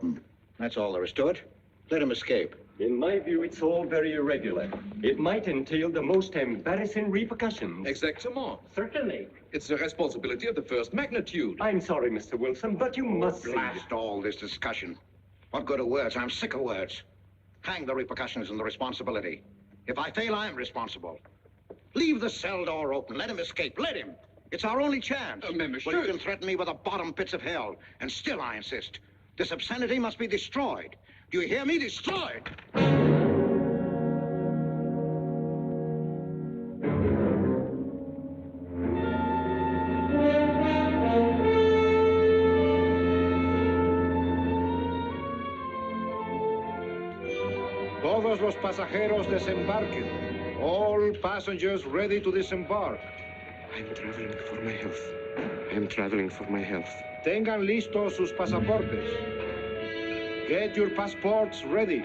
open. That's all there is to it. Let him escape. In my view, it's all very irregular. It might entail the most embarrassing repercussions. Exactement. Certainly. It's a responsibility of the first magnitude. I'm sorry, Mr. Wilson, but you must blast all this discussion. What good are words? I'm sick of words. Hang the repercussions and the responsibility. If I fail, I'm responsible. Leave the cell door open. Let him escape. Let him. It's our only chance. Monsieur. Well, you can threaten me with the bottom pits of hell, and still I insist. This obscenity must be destroyed. Do you hear me? Destroyed! Todos los pasajeros desembarquen. All passengers ready to disembark. I'm traveling for my health. I'm traveling for my health. Tengan listos sus pasaportes. Get your passports ready.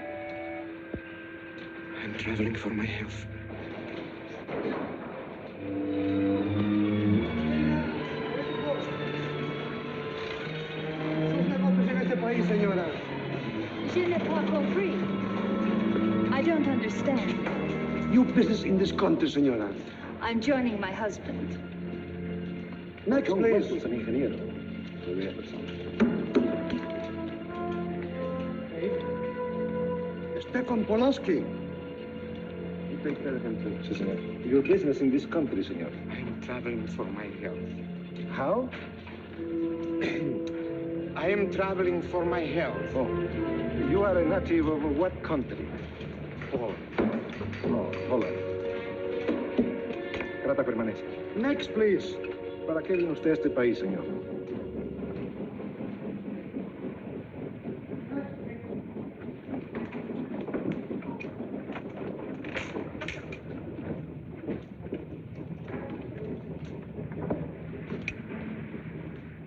I'm traveling for my health. Je n'ai pas compris. I don't understand. Your business in this country, senora. I'm joining my husband. Next, please. Esté con Polaski. You take care of him too. Sí, senor. Your business in this country, senor. I'm traveling for my health. How? I am traveling for my health. Oh. You are a native of what country? Poland. Oh, Holland. Trata permanece. Next, please. ¿Para qué vino usted a este país, señor?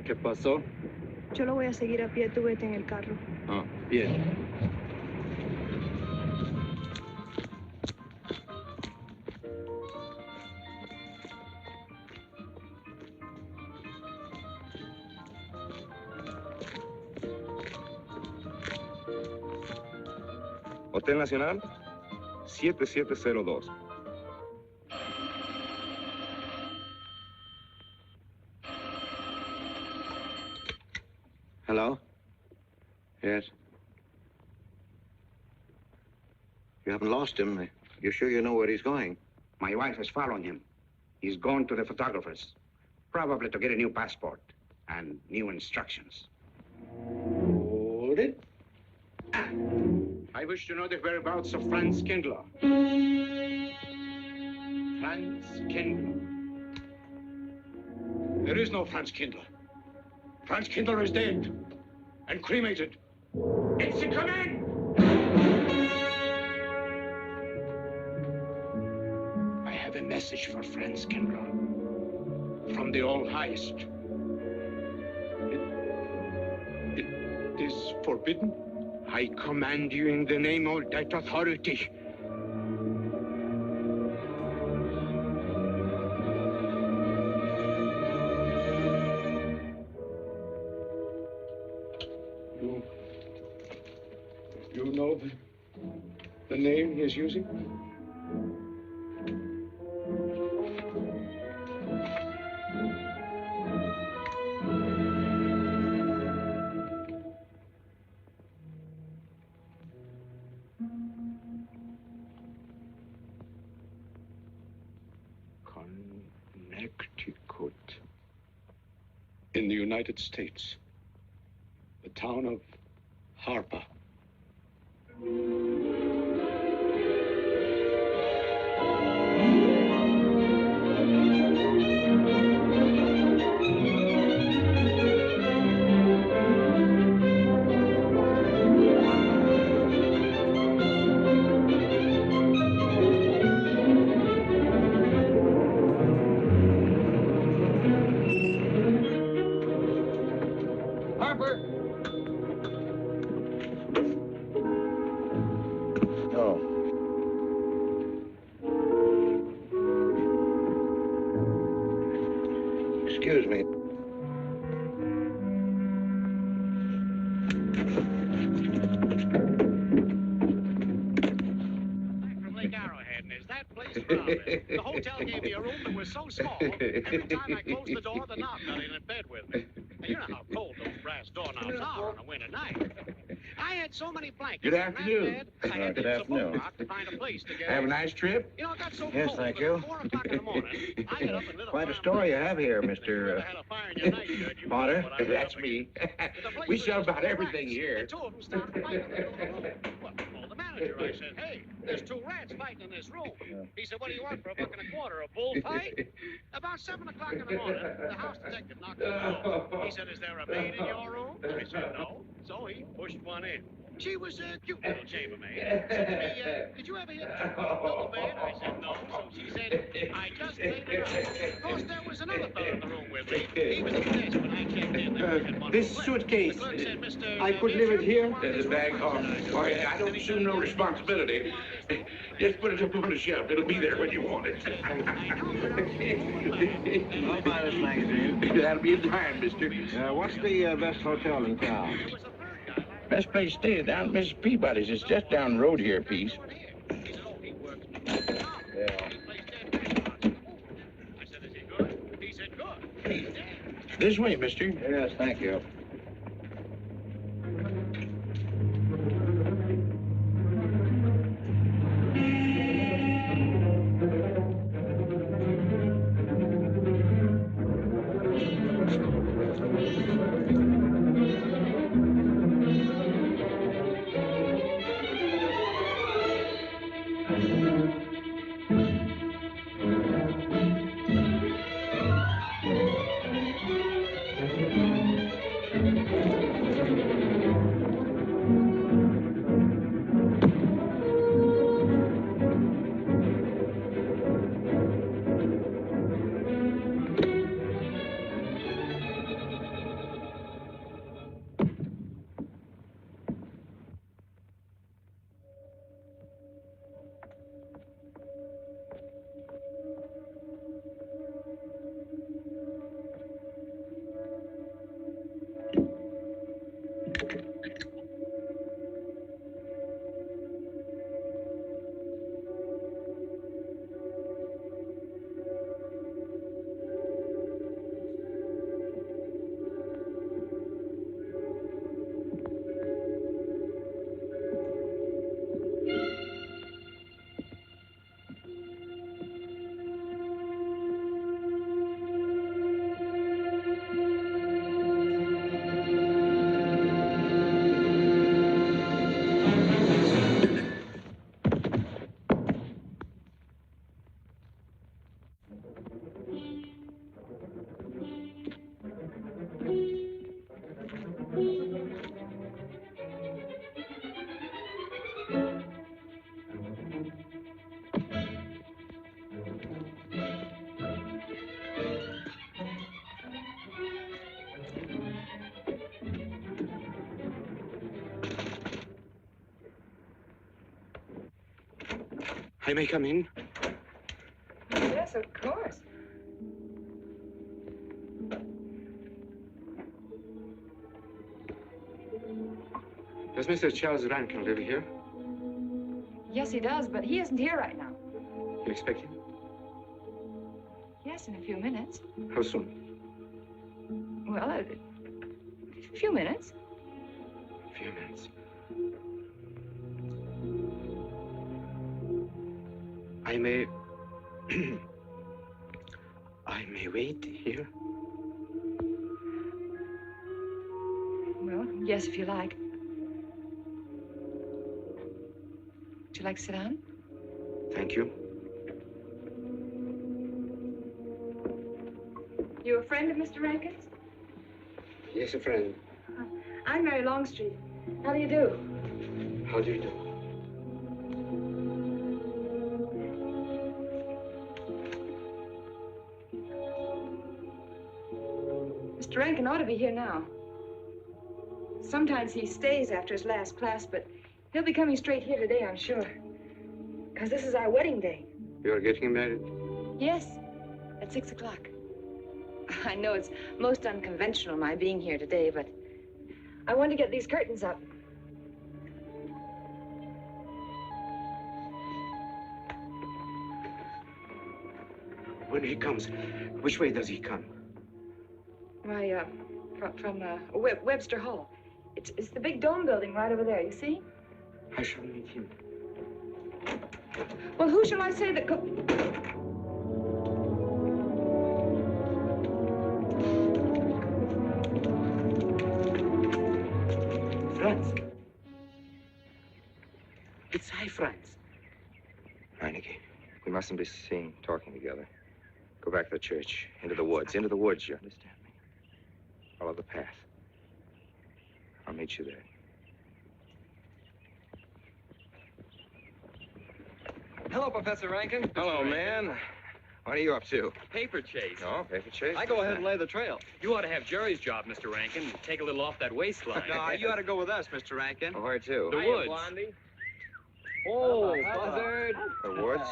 ¿Qué pasó? Yo lo voy a seguir a pie, tú vete en el carro. Ah, bien. Hotel Nacional, 7702. Hello? Yes? You haven't lost him. You're sure you know where he's going? My wife is following him. He's gone to the photographer's, probably to get a new passport and new instructions. Hold it. I wish to know the whereabouts of Franz Kindler. Franz Kindler. There is no Franz Kindler. Franz Kindler is dead and cremated. It's a command! I have a message for Franz Kindler from the All-Highest. It is forbidden. I command you in the name of that authority. You know the name he is using? Connecticut. In the United States. The town of Harper. Excuse me. Lake Arrowhead, and is that place crowded? The hotel gave me a room that was so small, every time I closed the door, the knob got in bed with me. And you know how cold those brass doorknobs are on a winter night. I had so many blankets. Good afternoon. I had to use a boat rock to find a place to get Have a nice trip? You know, it got so Yes, cold thank that you. at 4 o'clock in the morning, I got up and lit a Quite a fire. story you have here, Mr. Had a fire in your nightshirt, you Potter. know what I That's mean. me. The place We was sell just about full of everything rats. here. The two of them started fighting in the middle of the room. Well, I called the manager. I said, hey, there's 2 rats fighting in this room. He said, what do you want for $1.25? A bullfight? About 7 o'clock in the morning, the house detective knocked on the door. He said, is there a maid in your room? I said, no. So he pushed one in. She was a cute little chambermaid. Said to me, did you ever hear the double bed? I said, no. So she said, I just laid it out. Of course, there was another fellow in the room with me. He was at the desk when I checked in. There was one This flip. suitcase, The clerk said, Mr. I could leave it here? There's The bag. Oh, yeah, I don't assume no responsibility. Just put it up on the shelf. It'll be there when you want it. I'll buy this magazine. That'll be in time, mister. What's the best hotel in town? Best place to stay is down at Mrs. Peabody's. It's just down the road here a piece. Yeah. This way, mister. Yes, thank you. I may come in? Yes, of course. Does Mr. Charles Rankin live here? Yes, he does, but he isn't here right now. You expect him? Yes, in a few minutes. How soon? Well, a few minutes. A few minutes. I may... I may wait here? Well, yes, if you like. Would you like to sit down? Thank you. You a friend of Mr. Rankin's? Yes, a friend. I'm Mary Longstreet. How do you do? How do you do? Mr. Rankin ought to be here now. Sometimes he stays after his last class, but he'll be coming straight here today, I'm sure. Because this is our wedding day. You're getting married? Yes, at 6 o'clock. I know it's most unconventional, my being here today, but I want to get these curtains up. When he comes, which way does he come? Why, from Webster Hall. It's the big dome building right over there, you see? I shall meet him. Well, who shall I say that Franz. It's I, Franz. Meineke, we mustn't be seen talking together. Go back to the church, into the woods, you understand me? Follow the path. I'll meet you there. Hello, Professor Rankin. Hello, man. What are you up to? Paper chase. Oh, paper chase? I go ahead and lay the trail. You ought to have Jerry's job, Mr. Rankin. Take a little off that waistline. No, you ought to go with us, Mr. Rankin. Oh, where to? The woods. Oh, Buzzard. The woods?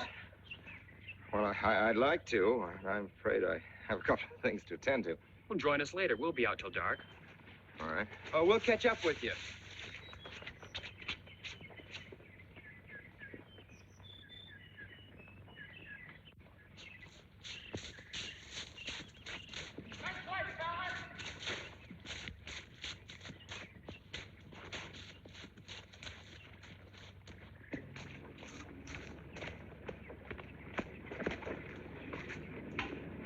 Well, I'd like to. I'm afraid I have a couple of things to attend to. Well, join us later. We'll be out till dark. All right. Oh, we'll catch up with you.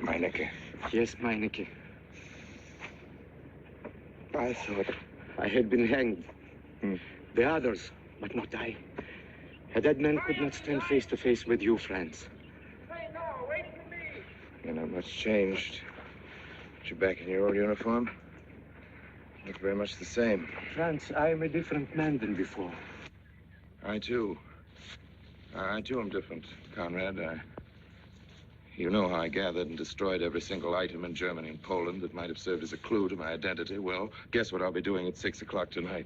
Meineke. Yes, Meineke. I thought I had been hanged. The others, but not I. A dead man could not stand face to face with you, Franz. You're not much changed. But you're back in your old uniform. Look very much the same. Franz, I am a different man than before. I, too. I, too, am different, Conrad. You know how I gathered and destroyed every single item in Germany and Poland that might have served as a clue to my identity. Well, guess what I'll be doing at 6 o'clock tonight?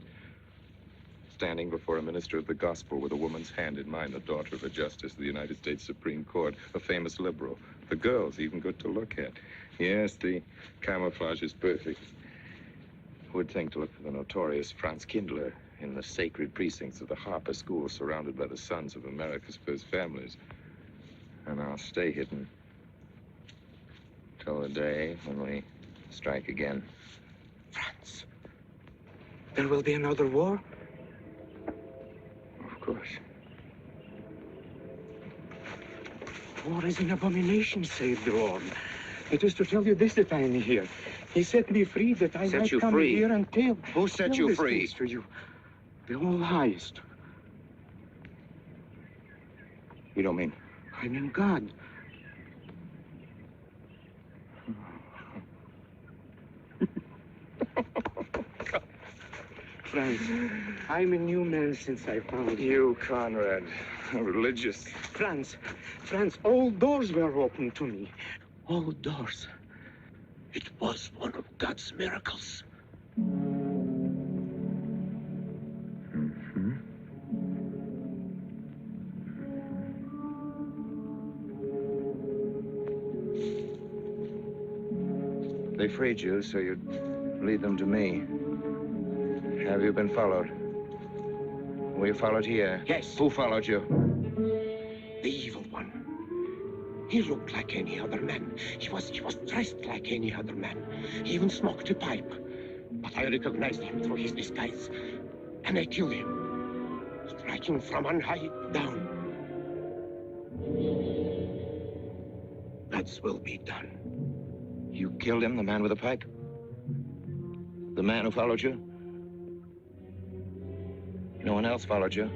Standing before a minister of the gospel with a woman's hand in mine, the daughter of a justice of the United States Supreme Court, a famous liberal. The girl's even good to look at. Yes, the camouflage is perfect. Who would think to look for the notorious Franz Kindler in the sacred precincts of the Harper School, surrounded by the sons of America's first families? And I'll stay hidden till the day when we strike again. Franz, there will be another war? Of course. War is an abomination, saith the Lord. It is to tell you this that I am here. He set me free that I might come here and tell. Who set you free? To you, the all highest. You don't mean? I mean God. Franz, I'm a new man since I found you. You, Conrad, religious. Franz, all doors were open to me. All doors. It was one of God's miracles. They freed you so you'd lead them to me. Have you been followed? Were you followed here? Yes. Who followed you? The evil one. He looked like any other man. He was dressed like any other man. He even smoked a pipe. But I recognized him through his disguise. And I killed him, striking from on high down. God's will be done. You killed him, the man with the pipe? The man who followed you? No one else followed you?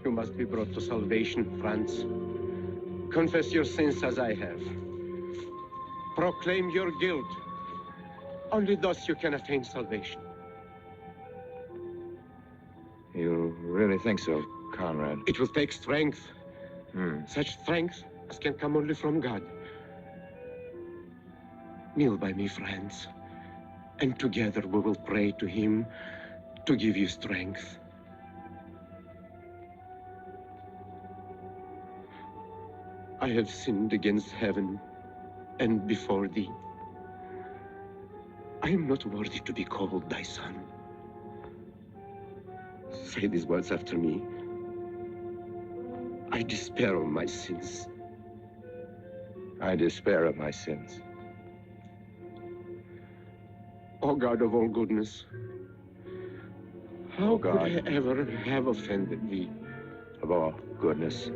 You must be brought to salvation, Franz. Confess your sins as I have. Proclaim your guilt. Only thus you can attain salvation. You really think so, Conrad? It will take strength. Such strength as can come only from God. Kneel by me, Franz, and together we will pray to him to give you strength. I have sinned against heaven and before thee. I am not worthy to be called thy son. say these words after me. I despair of my sins. I despair of my sins. O God of all goodness, how could I ever have offended thee? Of all goodness.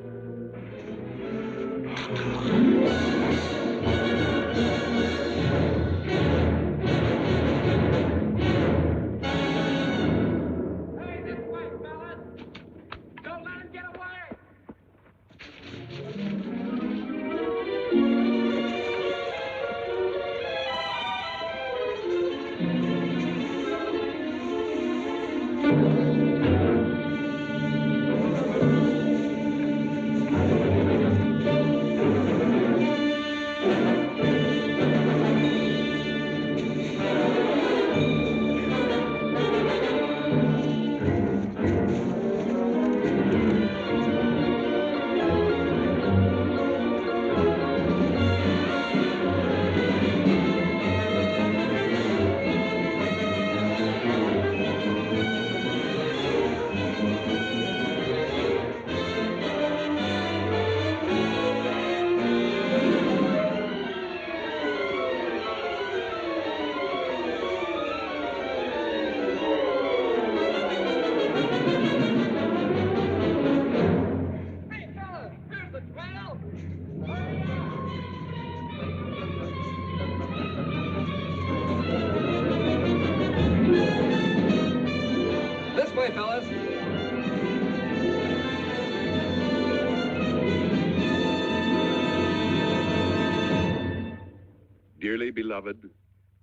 This way, fellas. Dearly beloved,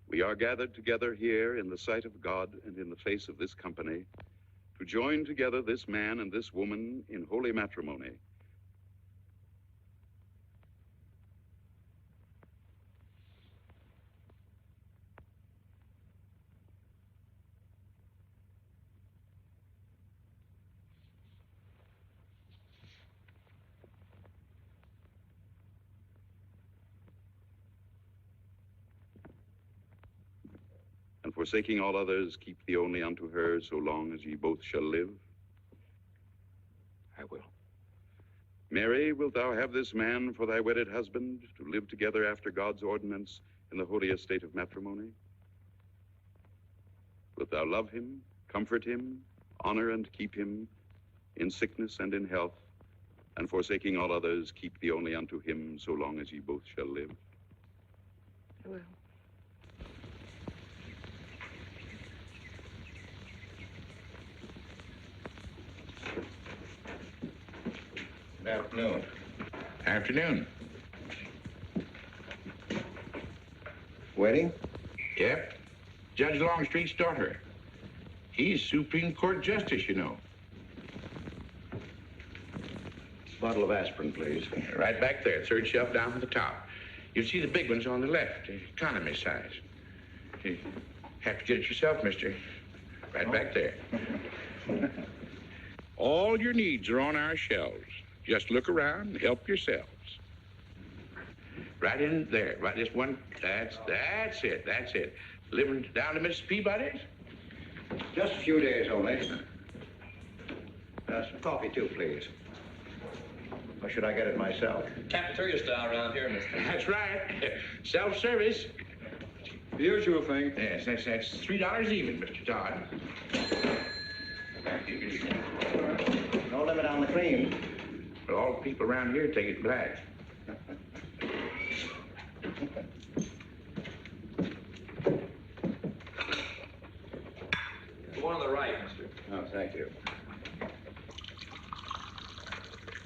we are gathered together here in the sight of God and in the face of this company to join together this man and this woman in holy matrimony. And forsaking all others, keep thee only unto her so long as ye both shall live. I will. Mary, wilt thou have this man for thy wedded husband, to live together after God's ordinance in the holy estate of matrimony? Wilt thou love him, comfort him, honor and keep him in sickness and in health, and forsaking all others, keep thee only unto him so long as ye both shall live? I will. Good afternoon. Afternoon. Wedding? Yep. Judge Longstreet's daughter. He's Supreme Court Justice, you know. Bottle of aspirin, please. Right back there, third shelf down at the top. You'll see the big ones on the left, the economy size. You have to get it yourself, mister. Right back there. All your needs are on our shelves. Just look around and help yourselves. Right in there, right this one, that's it. Living down to Mrs. Peabody's? Just a few days only. Some coffee, too, please. Or should I get it myself? Cafeteria style around here, mister. That's right. Self-service. The usual thing. Yes, that's $3 even, Mr. Todd. No limit on the cream. But all the people around here take it black. The one on the right, mister. Oh, thank you.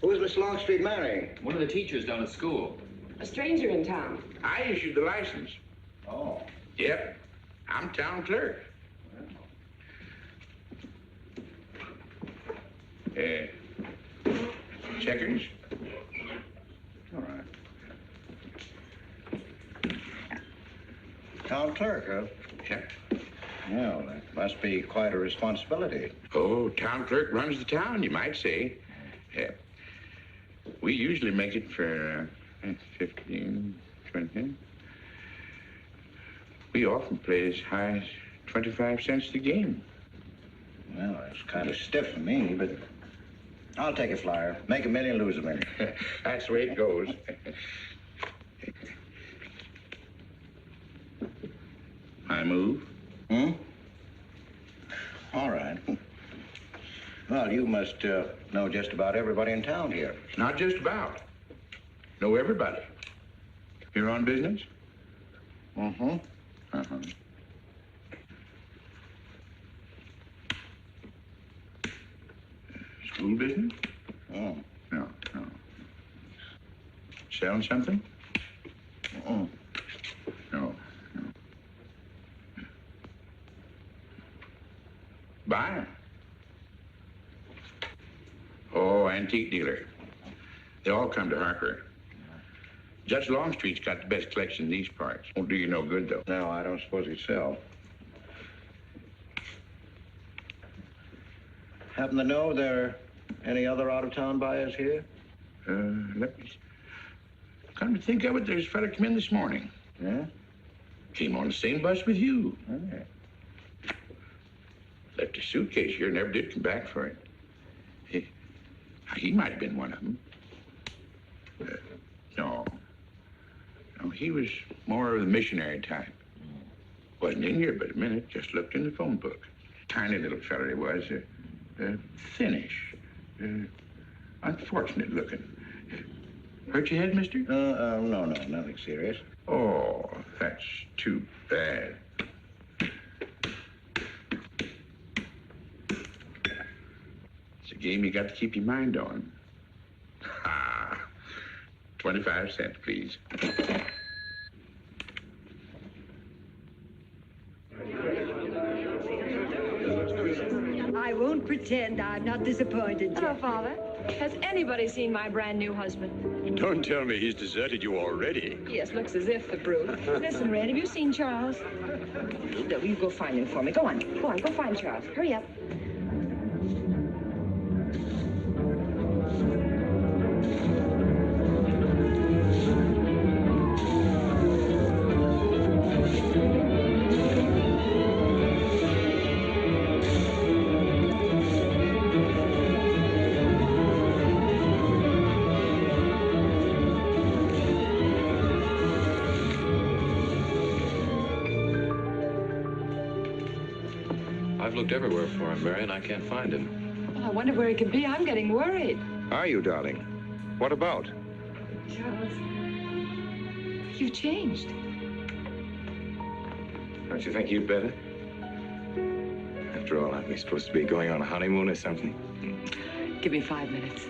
Who's Miss Longstreet marrying? One of the teachers down at school. A stranger in town. I issued the license. Oh. Yep. I'm town clerk. Checkers? All right. Town clerk, huh? Yep. Well, that must be quite a responsibility. Oh, town clerk runs the town, you might say. We usually make it for 15, 20. We often play as high as 25 cents a game. Well, it's kind of stiff for me, but I'll take a flyer. Make a million, lose a million. That's the way it goes. I move? Hmm? All right. Well, you must know just about everybody in town here. Not just about. Know everybody. Here on business? Mm-hmm. Uh-huh. School business? Oh. No. Selling something? Oh. No. Buying? Oh, antique dealer. They all come to Harker. Judge Longstreet's got the best collection in these parts. Won't do you no good, though. No, I don't suppose he'd sell. Happen to know there are any other out-of-town buyers here? Let me... Come to think of it, there's a fella come in this morning. Yeah? Came on the same bus with you. Okay. Left his suitcase here, never did come back for it. He might have been one of them. No, he was more of the missionary type. Wasn't in here but a minute, just looked in the phone book. Tiny little fella he was, thinnish, unfortunate looking. Hurt your head, mister? No, nothing serious. Oh, that's too bad. It's a game you got to keep your mind on. 25 cents, please. I won't pretend I'm not disappointed, Hello, Jeffrey. Father. Has anybody seen my brand new husband? Don't tell me he's deserted you already. Yes, looks as if, the brute. Listen, Red, have you seen Charles? No, you go find him for me. Go on, go find Charles. Hurry up. I've looked everywhere for him, Mary, and I can't find him. Oh, I wonder where he could be. I'm getting worried. Are you, darling? What about? Charles, you've changed. Don't you think you'd better? After all, aren't we supposed to be going on a honeymoon or something? Give me 5 minutes.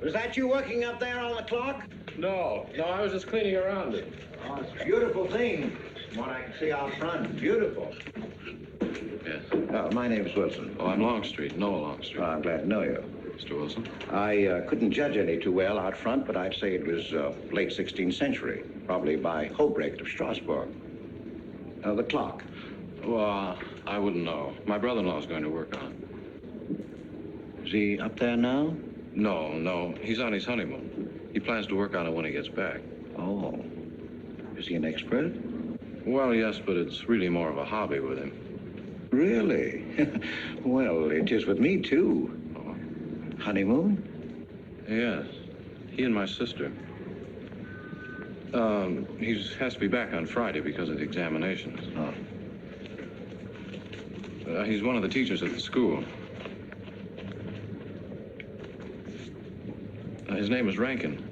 Was that you working up there on the clock? No, I was just cleaning around it. Oh, it's a beautiful thing. From what I can see out front, beautiful. Yes. My name's Wilson. Oh, I'm Longstreet, Noah Longstreet. I'm glad to know you. Mr. Wilson? I couldn't judge any too well out front, but I'd say it was late 16th century, probably by Hobrecht of Strasbourg. The clock. Well, I wouldn't know. My brother-in-law's going to work on it. Is he up there now? No. He's on his honeymoon. He plans to work on it when he gets back. Oh. Is he an expert? Well, yes, but it's really more of a hobby with him. Really? Well, it is with me, too. Oh, Honeymoon? Yes. He and my sister. He has to be back on Friday because of the examinations. Oh. He's one of the teachers at the school. His name is Rankin.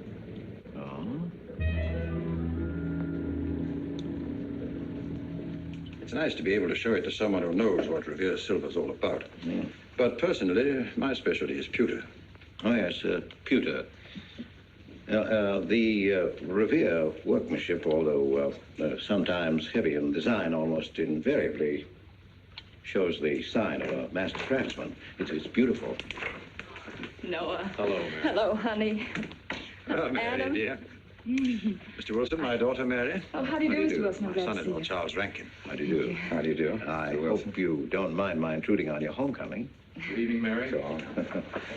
It's nice to be able to show it to someone who knows what Revere Silver's all about. But personally, my specialty is pewter. Oh, yes, pewter. The Revere workmanship, although sometimes heavy in design, almost invariably shows the sign of a master craftsman. It's beautiful. Noah. Hello, Mary. Hello, honey. Hello, Mary, Adam. dear. Mr. Wilson, my daughter, Mary. Oh, how do you do, Mr. Wilson? I'm My glad to son-in-law, see you. Charles Rankin. How do you do? How do you do? I hope you don't mind my intruding on your homecoming. Good evening, Mary.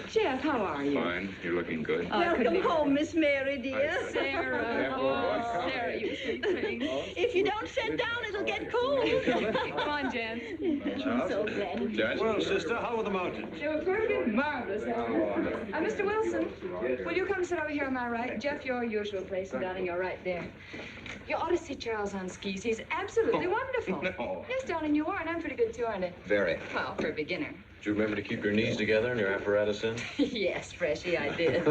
Jeff, how are you? Fine. You're looking good. Oh, I couldn't Welcome be- home, Miss Mary, dear. Sarah. Oh, Sarah, you sweet thing. If you don't sit down, it'll get cold. Come on, Jen. I'm so glad. Jen? Well, sister, how were the mountains? They were perfect, marvelous. Mr. Wilson, will you come sit over here on my right? Jeff, your usual place, and darling, you're right there. You ought to see Charles on skis. He's absolutely wonderful. No. Yes, darling, you are, and I'm pretty good too, aren't I? Very. Well, for a beginner. Do you remember to keep your knees together and your apparatus in? Yes, Freshy, I did.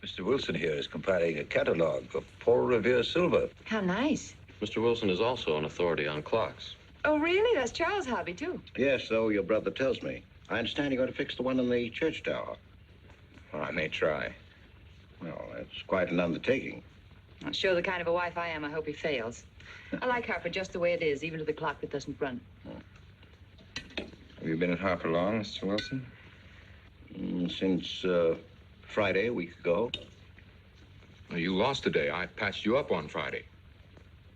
Mr. Wilson here is compiling a catalog of Paul Revere silver. How nice. Mr. Wilson is also an authority on clocks. Oh, really? That's Charles' hobby, too. Yes, so your brother tells me. I understand you're going to fix the one in the church tower. Well, I may try. Well, that's quite an undertaking. I'll show the kind of a wife I am. I hope he fails. I like Harper just the way it is, even to the clock that doesn't run. Have you been at Harper long, Mr. Wilson? Since Friday, a week ago. Well, you lost today. I patched you up on Friday.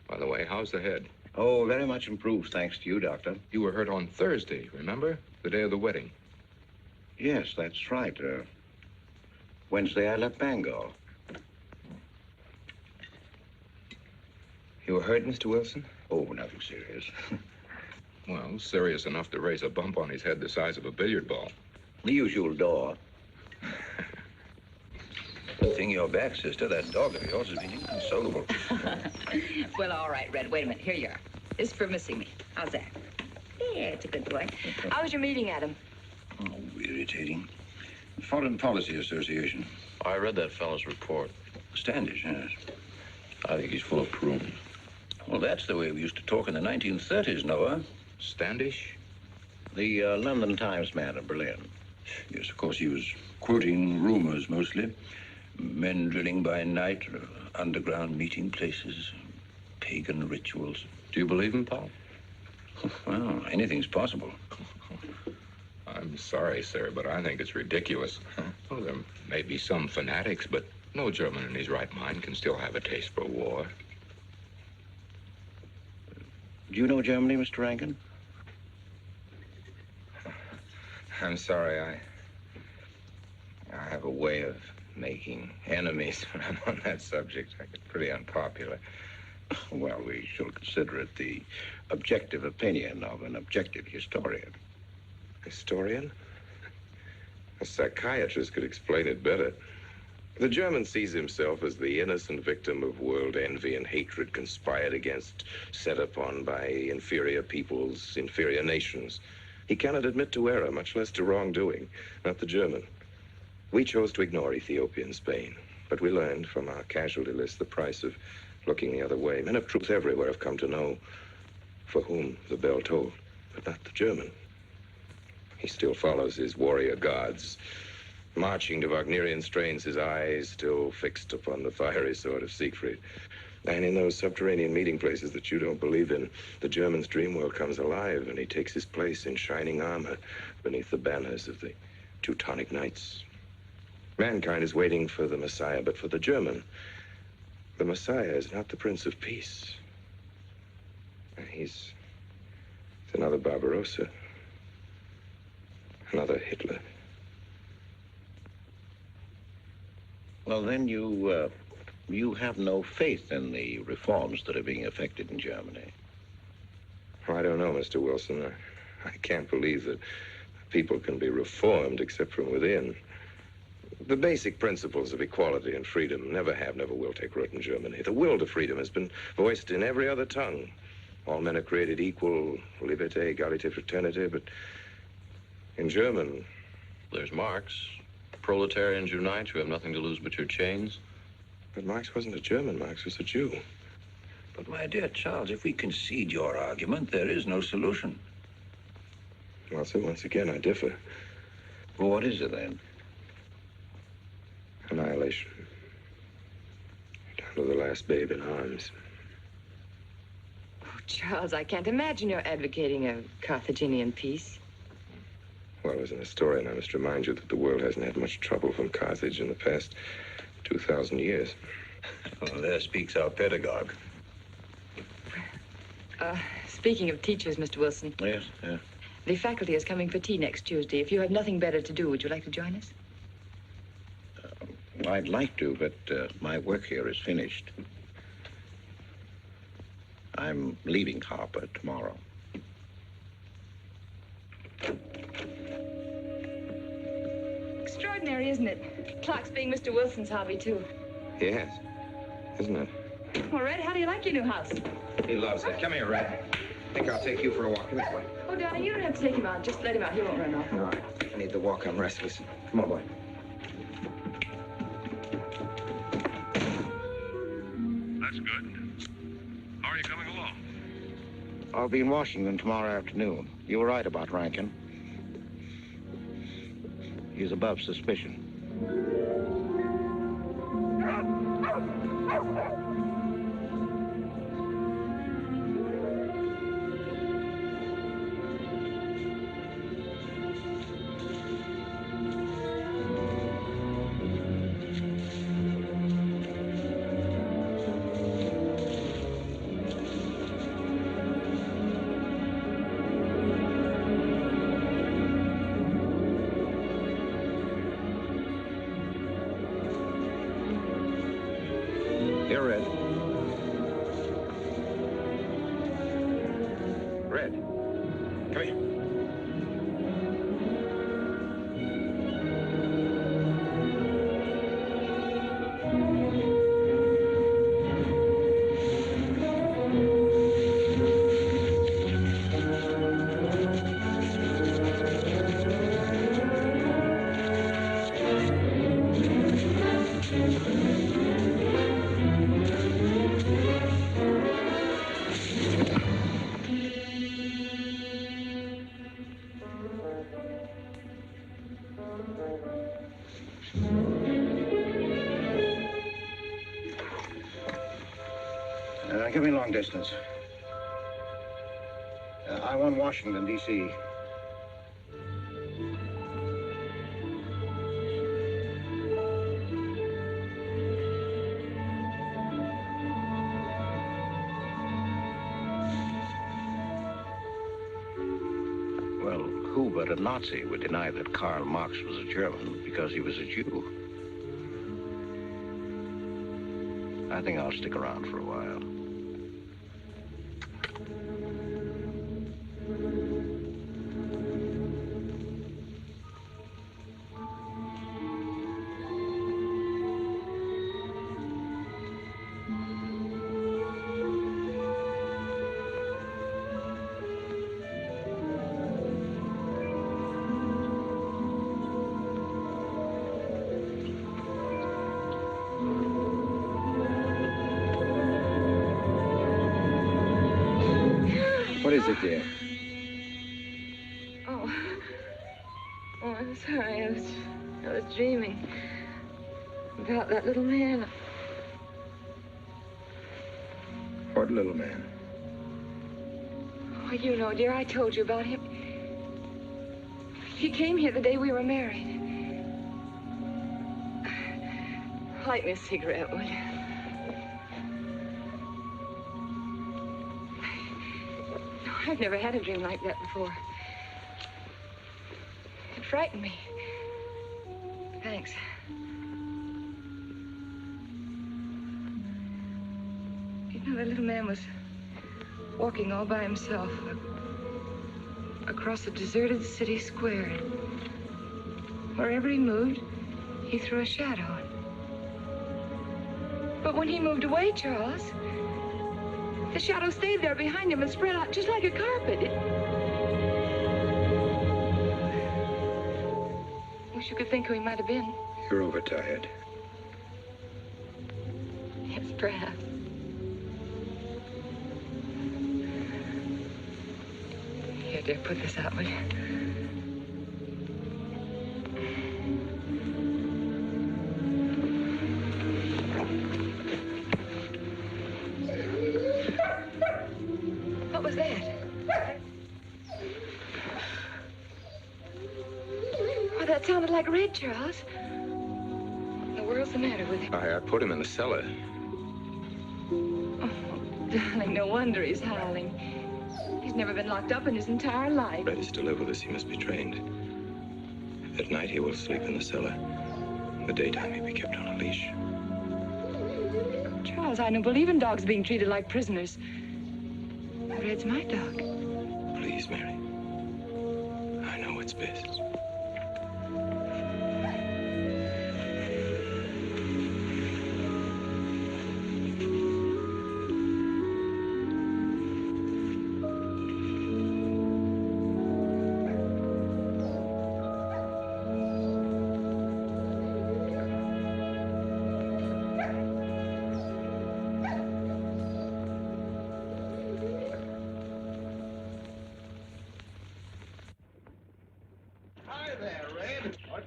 By the way, how's the head? Oh, very much improved, thanks to you, Doctor. You were hurt on Thursday, remember? The day of the wedding. Yes, that's right. Wednesday, I left Bangor. You were hurt, Mr. Wilson? Oh, nothing serious. Well, serious enough to raise a bump on his head the size of a billiard ball. The usual door. Good thing you're back, sister. That dog of yours has been inconsolable. Well, all right, Red. Wait a minute. Here you are. This is for missing me. How's that? Yeah, it's a good boy. How was your meeting, Adam? Oh, irritating. Foreign Policy Association. I read that fellow's report. Standish, yes. I think he's full of prunes. Well, that's the way we used to talk in the 1930s, Noah. Standish? The London Times man in Berlin. Yes, of course, he was quoting rumors mostly. Men drilling by night, underground meeting places, pagan rituals. Do you believe him, Paul? Well, anything's possible. I'm sorry, sir, but I think it's ridiculous. Well, there may be some fanatics, but no German in his right mind can still have a taste for war. Do you know Germany, Mr. Rankin? I'm sorry, I have a way of making enemies when I'm on that subject. I get pretty unpopular. Well, we shall consider it the objective opinion of an objective historian. Historian? A psychiatrist could explain it better. The German sees himself as the innocent victim of world envy and hatred conspired against, set upon by inferior peoples, inferior nations. He cannot admit to error, much less to wrongdoing. Not the German. We chose to ignore Ethiopia and Spain, but we learned from our casualty list the price of looking the other way. Men of truth everywhere have come to know for whom the bell tolled, but not the German. He still follows his warrior gods, marching to Wagnerian strains, his eyes still fixed upon the fiery sword of Siegfried. And in those subterranean meeting places that you don't believe in, the German's dream world comes alive, and he takes his place in shining armor beneath the banners of the Teutonic Knights. Mankind is waiting for the Messiah, but for the German, the Messiah is not the Prince of Peace. He's another Barbarossa, another Hitler. Well, then you have no faith in the reforms that are being effected in Germany. Oh, I don't know, Mr. Wilson. I can't believe that people can be reformed except from within. The basic principles of equality and freedom never have, never will take root in Germany. The will to freedom has been voiced in every other tongue. All men are created equal, liberté, égalité, fraternité, but in German... There's Marx. Proletarians unite, you have nothing to lose but your chains. But Marx wasn't a German, Marx was a Jew. But, my dear Charles, if we concede your argument, there is no solution. Well, sir, once again, I differ. Well, what is it, then? Annihilation. Down to the last babe in arms. Oh, Charles, I can't imagine you're advocating a Carthaginian peace. Well, as an historian, I must remind you that the world hasn't had much trouble from Carthage in the past 2,000 years. Well, there speaks our pedagogue. Speaking of teachers, Mr. Wilson. Yes, yeah. The faculty is coming for tea next Tuesday. If you have nothing better to do, would you like to join us? Well, I'd like to, but my work here is finished. I'm leaving Harper tomorrow. Extraordinary, isn't it? Clocks being Mr. Wilson's hobby, too. Yes, isn't it? Well, Red, how do you like your new house? He loves it. Come here, Red. I think I'll take you for a walk. Come here, boy. Oh, darling, you don't have to take him out. Just let him out. He won't run off. All right. I need the walk. I'm restless. Come on, boy. That's good. How are you coming along? I'll be in Washington tomorrow afternoon. You were right about Rankin. He's above suspicion. Here, Red. Red. Come here. Give me long distance. I want Washington, D.C. Well, who but a Nazi would deny that Karl Marx was a German because he was a Jew? I think I'll stick around for a while. What is it, dear? Oh, I'm sorry. I was dreaming about that little man. What little man? Oh, you know, dear, I told you about him. He came here the day we were married. Light me a cigarette, will you? No, I've never had a dream like that before. It frightened me. Thanks. You know, the little man was walking all by himself across across a deserted city square. Wherever he moved, he threw a shadow. But when he moved away, Charles, the shadow stayed there behind him and spread out just like a carpet. Wish you could think who he might have been. You're overtired. Yes, perhaps. Here, dear, put this out, will you? What was that? Oh, that sounded like Red, Charles. What in the world's the matter with him? I put him in the cellar. Oh, darling, no wonder he's howling. He's never been locked up in his entire life. Red is to live with us. He must be trained. At night, he will sleep in the cellar. In the daytime, he'll be kept on a leash. Charles, I don't believe in dogs being treated like prisoners. Red's my dog. Please, Mary. I know what's best.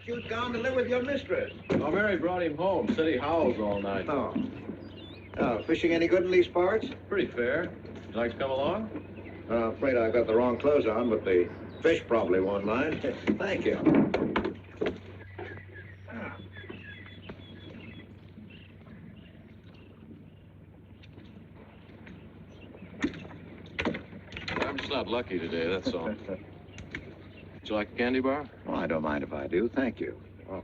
You'd gone to live with your mistress. Oh, Mary brought him home. Said he howls all night. Oh. Oh, fishing any good in these parts? Pretty fair. Would you like to come along? Afraid I've got the wrong clothes on, but the fish probably won't mind. Thank you. I'm just not lucky today, that's all. Would you like a candy bar? Well, I don't mind if I do. Thank you. Oh.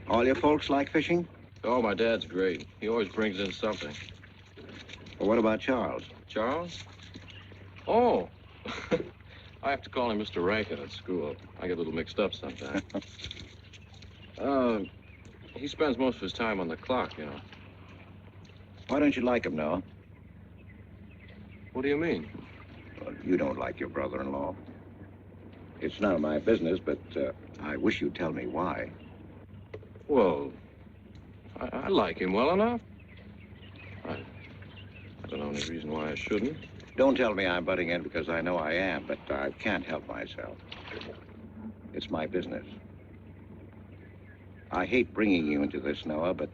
All your folks like fishing? Oh, my dad's great. He always brings in something. Well, what about Charles? Charles? Oh. I have to call him Mr. Rankin at school. I get a little mixed up sometimes. He spends most of his time on the clock, you know. Why don't you like him, Noah? What do you mean? Well, you don't like your brother-in-law. It's none of my business, but I wish you'd tell me why. Well, I like him well enough. I don't know any reason why I shouldn't. Don't tell me I'm butting in because I know I am, but I can't help myself. It's my business. I hate bringing you into this, Noah, but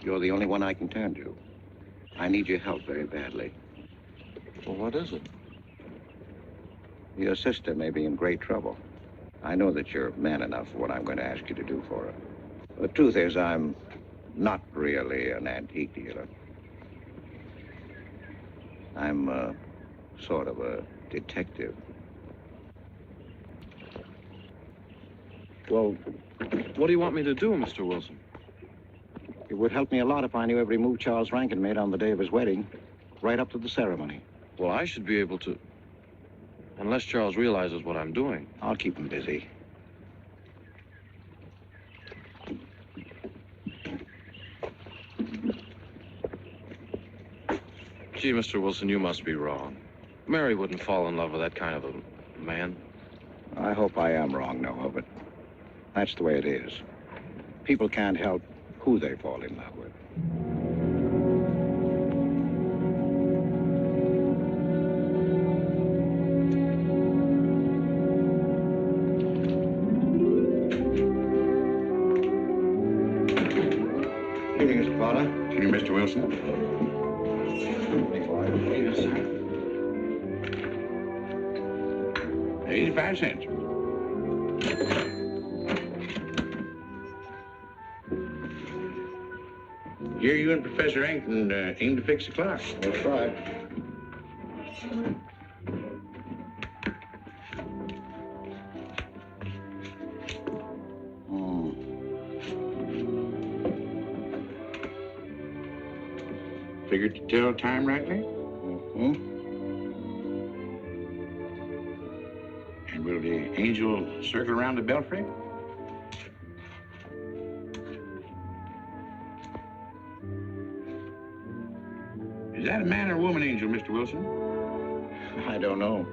you're the only one I can turn to. I need your help very badly. Well, what is it? Your sister may be in great trouble. I know that you're man enough for what I'm going to ask you to do for her. The truth is, I'm not really an antique dealer. I'm sort of a detective. Well, what do you want me to do, Mr. Wilson? It would help me a lot if I knew every move Charles Rankin made on the day of his wedding, right up to the ceremony. Well, I should be able to, unless Charles realizes what I'm doing. I'll keep him busy. Gee, Mr. Wilson, you must be wrong. Mary wouldn't fall in love with that kind of a man. I hope I am wrong, Noah, but that's the way it is. People can't help who they fall in love with. Good evening, Mr. Potter. Good evening, Mr. Wilson. 85 cents. Here you and Professor Rankin aim to fix the clock. That's right. Figured to tell time rightly? Mm-hmm. Will the angel circle around the belfry? Is that a man or a woman angel, Mr. Wilson? I don't know.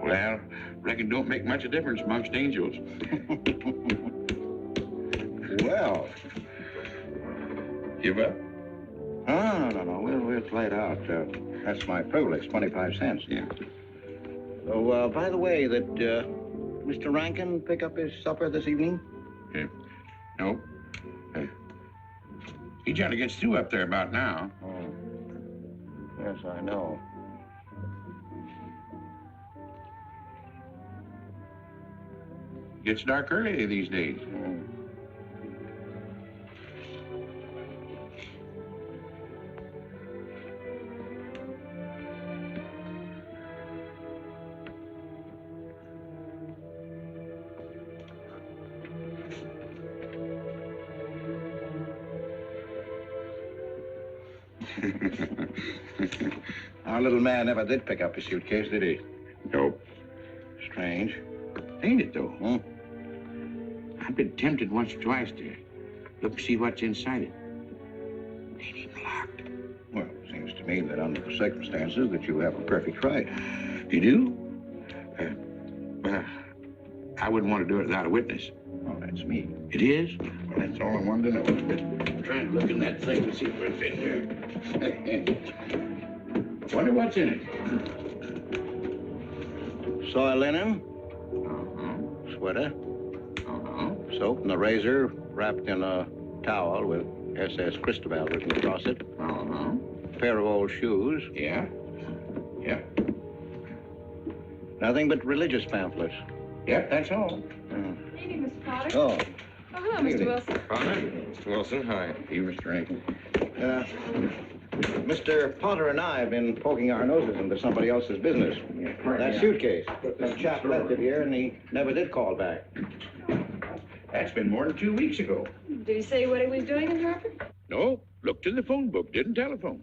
Well, reckon don't make much of a difference amongst angels. Well. Give up? No. We'll play it out. That's my privilege, 25 cents. Yeah. So, by the way, did Mr. Rankin pick up his supper this evening? No. He generally gets through up there about now. Oh. Yes, I know. Gets dark early these days. Our little man never did pick up his suitcase, did he? Nope. Strange. Ain't it, though? I've been tempted once or twice to look and see what's inside it. Ain't even locked. Well, it seems to me that under the circumstances that you have a perfect right. You do? Well, I wouldn't want to do it without a witness. Oh, that's me. It is? Well, that's all I wanted to know. I'm trying to look in that thing to see if it's in here. Wonder what's in it. Soy linen. Sweater. Soap and a razor wrapped in a towel with SS Cristobal written across it. Pair of old shoes. Yeah. Nothing but religious pamphlets. Yep, that's all. Evening, Mr. Potter. Oh. Oh, hello, Mr. Wilson. Potter? Mr. Wilson, hi. You, Mr. Rankin. Mr. Potter and I have been poking our noses into somebody else's business. That suitcase. That chap left it here, and he never did call back. That's been more than 2 weeks ago. Did he say what he was doing in Hartford? No, looked in the phone book, didn't telephone.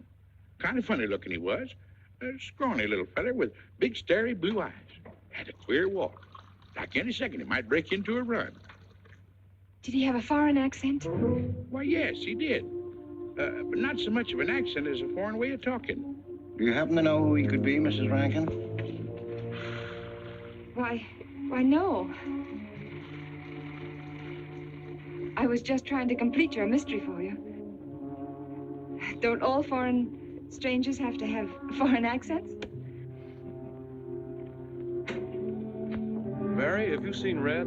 Kind of funny looking he was. A scrawny little feller with big, starry blue eyes. Had a queer walk. Like any second, he might break into a run. Did he have a foreign accent? Why, yes, he did. But not so much of an accent as a foreign way of talking. Do you happen to know who he could be, Mrs. Rankin? Why, no. I was just trying to complete your mystery for you. Don't all foreign strangers have to have foreign accents? Mary, have you seen Red?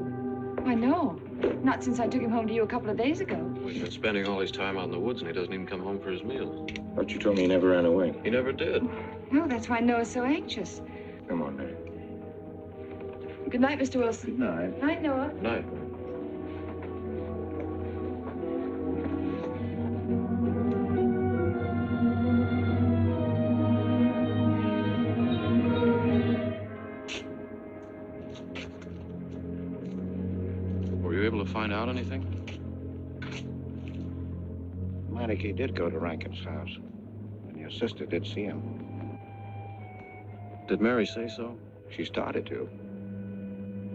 Why, no. Not since I took him home to you a couple of days ago. He's been spending all his time out in the woods, and he doesn't even come home for his meals. But you told me he never ran away. He never did. No, that's why Noah's so anxious. Come on, Mary. Good night, Mr. Wilson. Good night. Night, Noah. Night. Were you able to find out anything? Meineke did go to Rankin's house, and your sister did see him. Did Mary say so? She started to.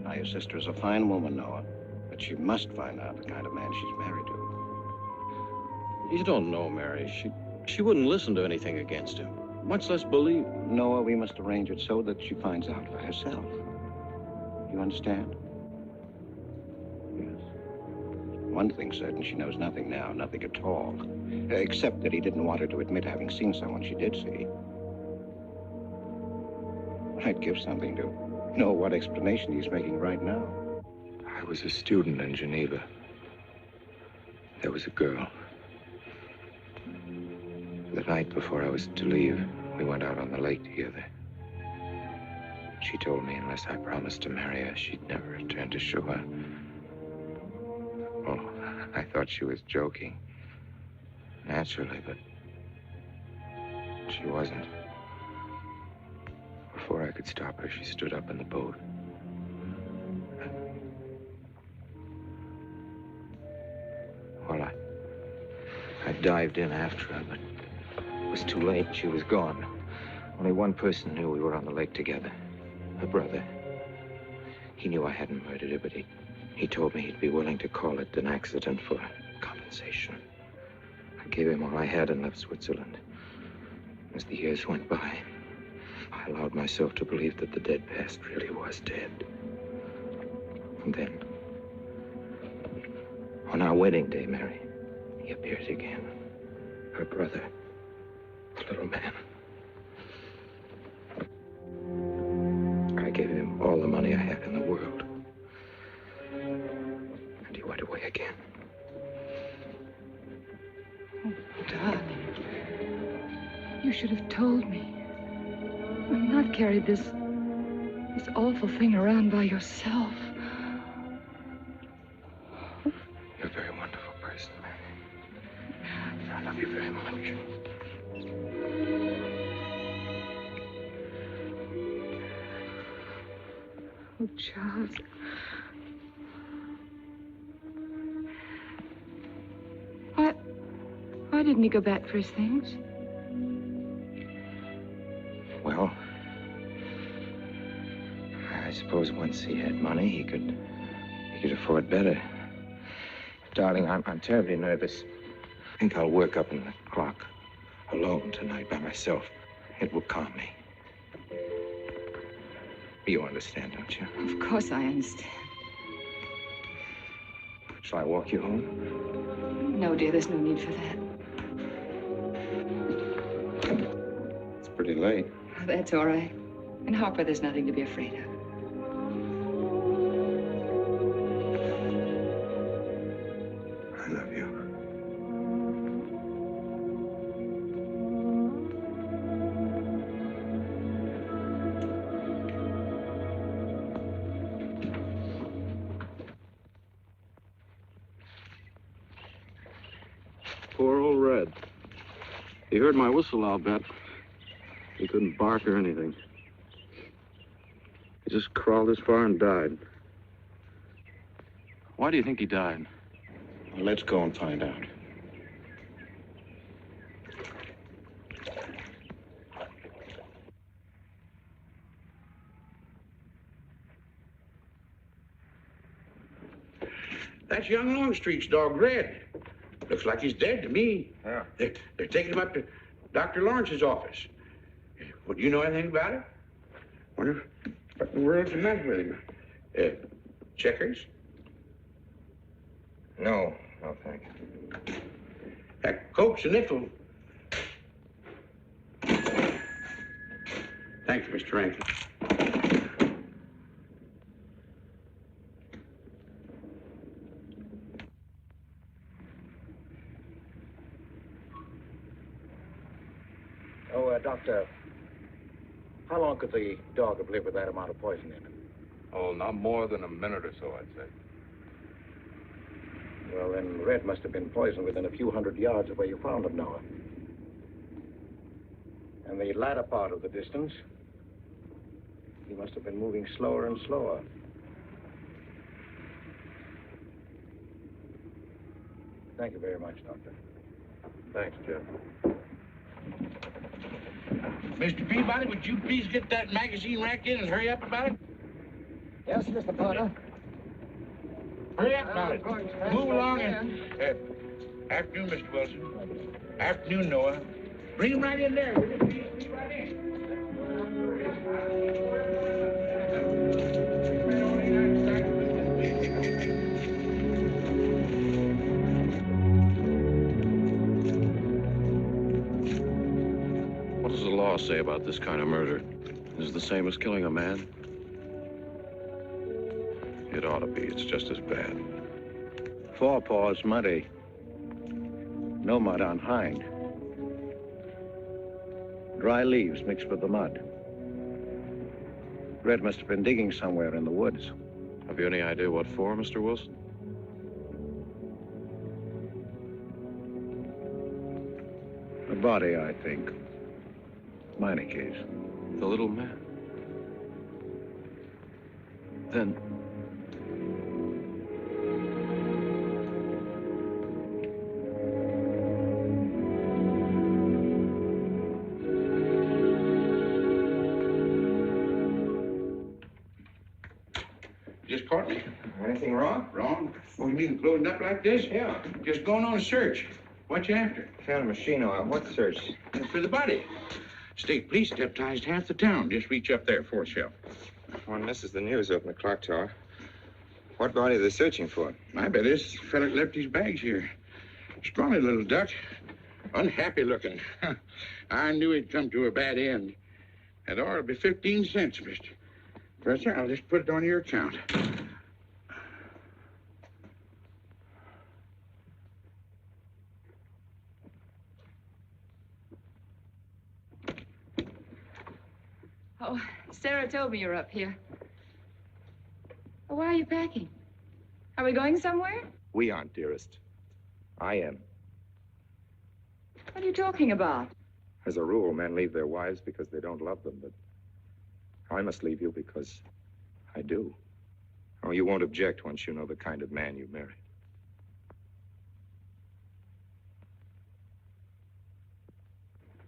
Now, your sister is a fine woman, Noah, but she must find out the kind of man she's married to. You don't know Mary. She wouldn't listen to anything against him, much less believe. Noah, we must arrange it so that she finds out for herself. You understand? Yes. One thing's certain, she knows nothing now, nothing at all. Except that he didn't want her to admit having seen someone she did see. I'd give something to know what explanation he's making right now. I was a student in Geneva. There was a girl. The night before I was to leave, we went out on the lake together. She told me unless I promised to marry her, she'd never return to shore. Oh, I thought she was joking. Naturally, but she wasn't. Before I could stop her, she stood up in the boat. Well, I dived in after her, but was too late. She was gone. Only one person knew we were on the lake together. Her brother. He knew I hadn't murdered her, but he told me he'd be willing to call it an accident for compensation. I gave him all I had and left Switzerland. As the years went by, I allowed myself to believe that the dead past really was dead. And then, on our wedding day, Mary, he appeared again. Her brother, the little man. I gave him all the money I had in the world. And he went away again. Oh, darling. You should have told me. And not carried this awful thing around by yourself. You're a very wonderful person, Mary. I love you very much. Oh, Charles. Why didn't he go back for his things? Well, I suppose once he had money, he could afford better. Darling, I'm terribly nervous. I think I'll work up in the clock alone tonight by myself. It will calm me. You understand, don't you? Of course I understand. Shall I walk you home? No, dear, there's no need for that. It's pretty late. Oh, that's all right. In Harper, there's nothing to be afraid of. I love you. Poor old Red. He heard my whistle, I'll bet. He couldn't bark or anything. He just crawled this far and died. Why do you think he died? Well, let's go and find out. That's young Longstreet's dog, Red. Looks like he's dead to me. Yeah. They're taking him up to Dr. Lawrence's office. Would you know anything about it? Wonder what in the world's the matter with him? Checkers? No, thank you. Cokes and Niffle. Thank you, Mr. Rankin. Doctor, how long could the dog have lived with that amount of poison in him? Oh, not more than a minute or so, I'd say. Well, then Red must have been poisoned within a few hundred yards of where you found him, Noah. And the latter part of the distance, he must have been moving slower and slower. Thank you very much, Doctor. Thanks, Jeff. Mr. Peabody, would you please get that magazine rack in and hurry up about it? Yes, Mr. Potter. Hurry up about it. Move along and... afternoon, Mr. Wilson. Afternoon, Noah. Bring him right in there, will you please? Be right in. What does the law say about this kind of murder? Is it the same as killing a man? It ought to be. It's just as bad. Forepaws muddy. No mud on hind. Dry leaves mixed with the mud. Red must have been digging somewhere in the woods. Have you any idea what for, Mr. Wilson? A body, I think. Minor case. The little man. Then... Portland. Anything wrong? Wrong? Oh, you mean closing up like this? Yeah. Just going on a search. What you after? Found a machine oil. What search? For the body. State police deputized half the town. Just reach up there, fourth shelf. One misses the news up in the clock tower. What body are they searching for? I bet this fella left his bags here. Scrawny little duck. Unhappy looking. I knew he'd come to a bad end. That ought to be 15 cents, mister. Professor, I'll just put it on your account. Oh, Sarah told me you're up here. Oh, why are you packing? Are we going somewhere? We aren't, dearest. I am. What are you talking about? As a rule, men leave their wives because they don't love them, but I must leave you because I do. Oh, you won't object once you know the kind of man you married.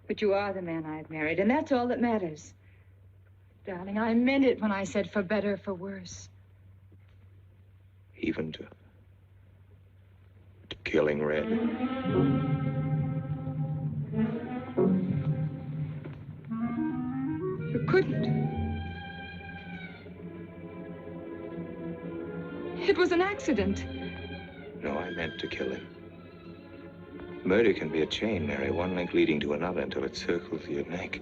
But you are the man I've married, and that's all that matters. Darling, I meant it when I said for better or for worse. Even to killing Red. You couldn't. It was an accident. No, I meant to kill him. Murder can be a chain, Mary, one link leading to another until it circles your neck.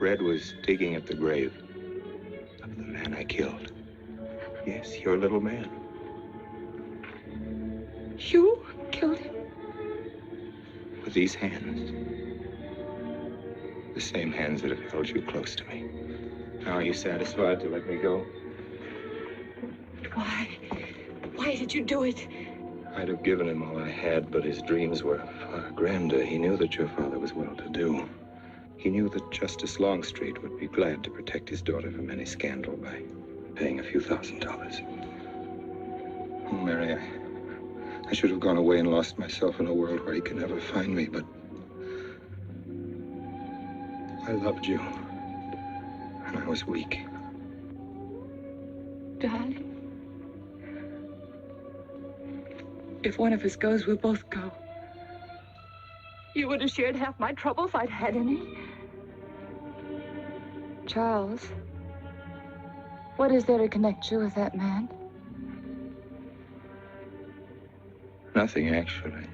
Red was digging at the grave of the man I killed. Yes, your little man. You killed him? With these hands. The same hands that have held you close to me. Now, are you satisfied to let me go? Why? Why did you do it? I'd have given him all I had, but his dreams were far grander. He knew that your father was well-to-do. He knew that Justice Longstreet would be glad to protect his daughter from any scandal by paying a few $1,000s. Oh, Mary, I should have gone away and lost myself in a world where he could never find me, but I loved you, and I was weak. Darling, if one of us goes, we'll both go. You would have shared half my trouble if I'd had any. Charles, what is there to connect you with that man? Nothing, actually.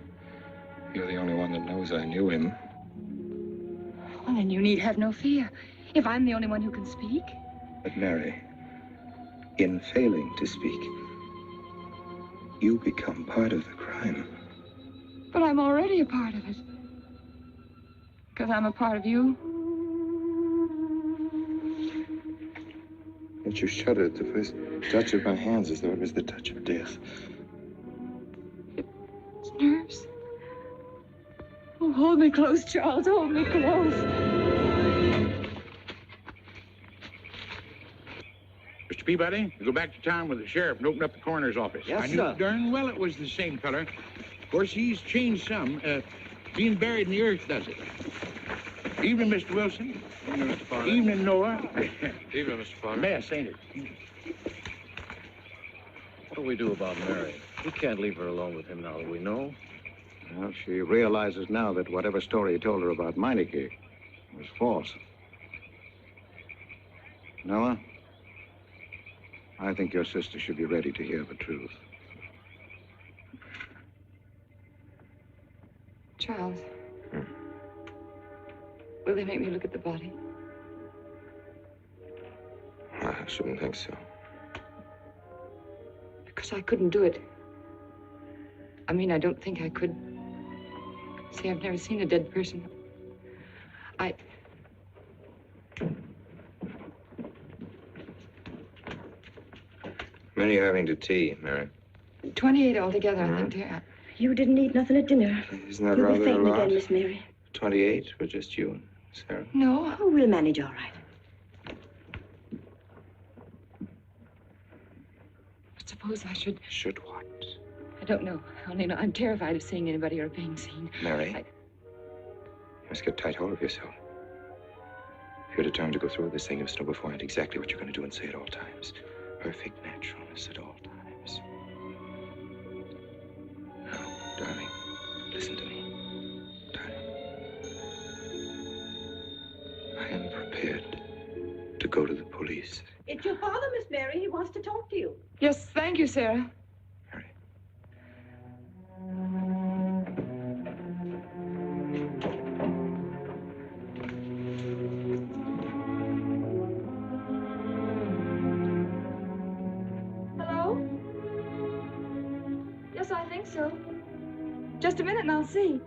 You're the only one that knows I knew him. Well, then you need have no fear. If I'm the only one who can speak. But Mary, in failing to speak, you become part of the crime. But I'm already a part of it. Because I'm a part of you. Yet you shuddered at the first touch of my hands as though it was the touch of death. It's nerves. Oh, hold me close, Charles. Hold me close. Mr. Peabody, you go back to town with the sheriff and open up the coroner's office. Yes, I knew sir. darn well it was the same feller. Of course, he's changed some. Being buried in the earth does it. Evening, Mr. Wilson. Evening, Mr. Potter. Evening, Noah. Evening, Mr. Potter. Mess, ain't it? What do we do about Mary? We can't leave her alone with him now that we know. Well, she realizes now that whatever story he told her about Meineke was false. Noah, I think your sister should be ready to hear the truth. Charles. Will they make me look at the body? I shouldn't think so. Because I couldn't do it. I mean, I don't think I could. See, I've never seen a dead person. Many are having to tea, Mary. 28 altogether, I think, dear. You didn't eat nothing at dinner. Isn't that You'll rather be a fainting lot? again, Miss Mary. 28 for just you and Sarah. No. Oh, we'll manage all right. But suppose I should... Should what? I don't know. I only know I'm terrified of seeing anybody or being seen. Mary, you must get tight hold of yourself. If you're determined to go through with this thing, you must know beforehand exactly what you're going to do and say at all times. Perfect naturalness at all times. Now, darling, listen to me. Darling. I am prepared to go to the police. It's your father, Miss Mary. He wants to talk to you. Yes, thank you, Sarah. Hello? Yes, I think so. Just a minute and I'll see.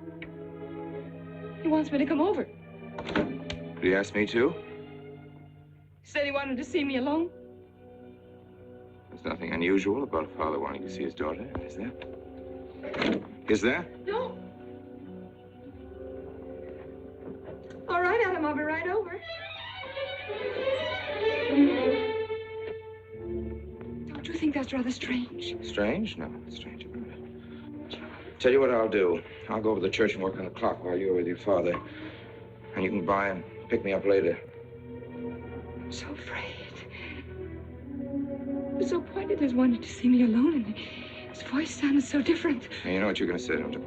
He wants me to come over. Did he ask me to? He said he wanted to see me alone. There's nothing unusual about a father wanting to see his daughter, is there? Is there? No. All right, Adam, I'll be right over. Don't you think that's rather strange? Strange? No, it's strange. Tell you what I'll do. I'll go over to the church and work on the clock while you're with your father. And you can by and pick me up later. I'm so afraid. He was so pointed as wanted to see me alone, and his voice sounded so different. And you know what you're going to say, don't you?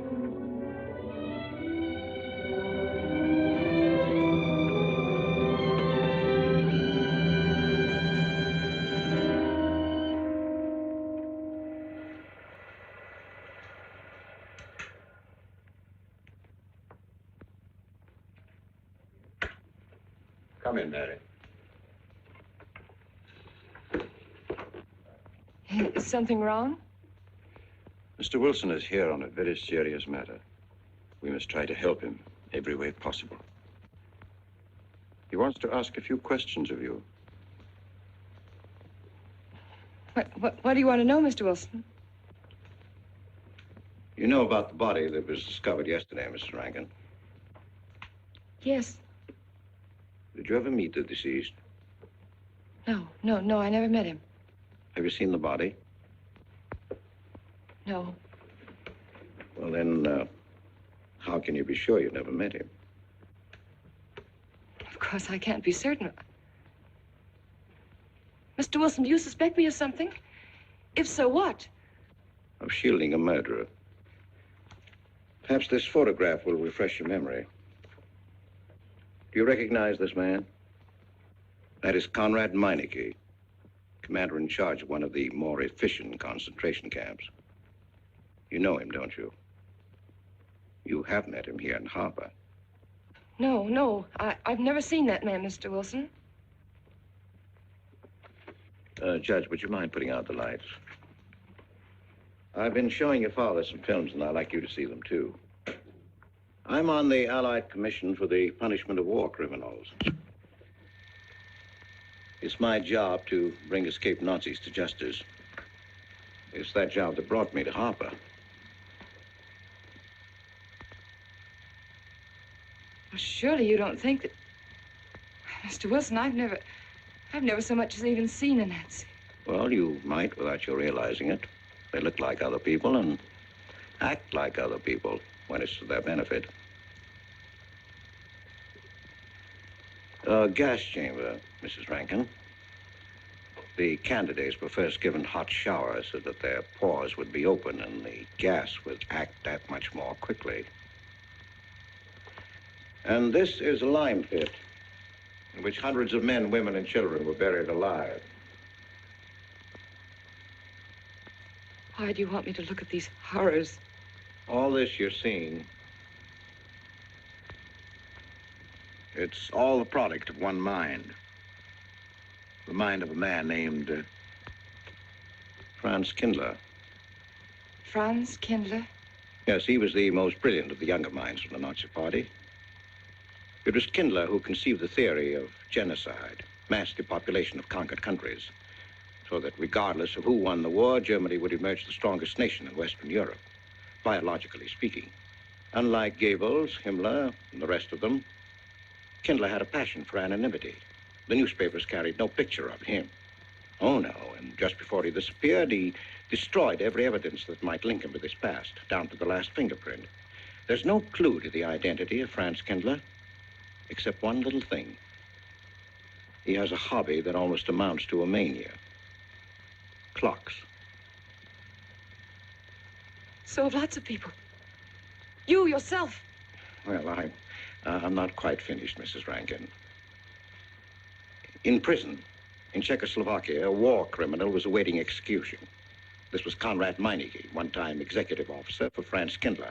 Come in, Mary. Is something wrong? Mr. Wilson is here on a very serious matter. We must try to help him every way possible. He wants to ask a few questions of you. What do you want to know, Mr. Wilson? You know about the body that was discovered yesterday, Mrs. Rankin? Yes. Did you ever meet the deceased? No, I never met him. Have you seen the body? No. Well, then, how can you be sure you never met him? Of course, I can't be certain. Mr. Wilson, do you suspect me of something? If so, what? Of shielding a murderer. Perhaps this photograph will refresh your memory. Do you recognize this man? That is Conrad Meineke, commander in charge of one of the more efficient concentration camps. You know him, don't you? You have met him here in Harbor. No, I've never seen that man, Mr. Wilson. Judge, would you mind putting out the lights? I've been showing your father some films, and I'd like you to see them, too. I'm on the Allied Commission for the Punishment of War Criminals. It's my job to bring escaped Nazis to justice. It's that job that brought me to Harper. Well, surely you don't think that... Mr. Wilson, I've never so much as even seen a Nazi. Well, you might without your realizing it. They look like other people and act like other people when it's to their benefit. A gas chamber, Mrs. Rankin. The candidates were first given hot showers so that their pores would be open and the gas would act that much more quickly. And this is a lime pit in which hundreds of men, women, and children were buried alive. Why do you want me to look at these horrors? All this you're seeing, it's all the product of one mind. The mind of a man named Franz Kindler. Franz Kindler? Yes, he was the most brilliant of the younger minds from the Nazi Party. It was Kindler who conceived the theory of genocide, mass depopulation of conquered countries, so that regardless of who won the war, Germany would emerge the strongest nation in Western Europe, biologically speaking. Unlike Goebbels, Himmler, and the rest of them, Kindler had a passion for anonymity. The newspapers carried no picture of him. Oh, no, and just before he disappeared, he destroyed every evidence that might link him with his past, down to the last fingerprint. There's no clue to the identity of Franz Kindler, except one little thing. He has a hobby that almost amounts to a mania. Clocks. So have lots of people. You yourself. Well, I'm not quite finished, Mrs. Rankin. In prison, in Czechoslovakia, a war criminal was awaiting execution. This was Conrad Meineke, one-time executive officer for Franz Kindler.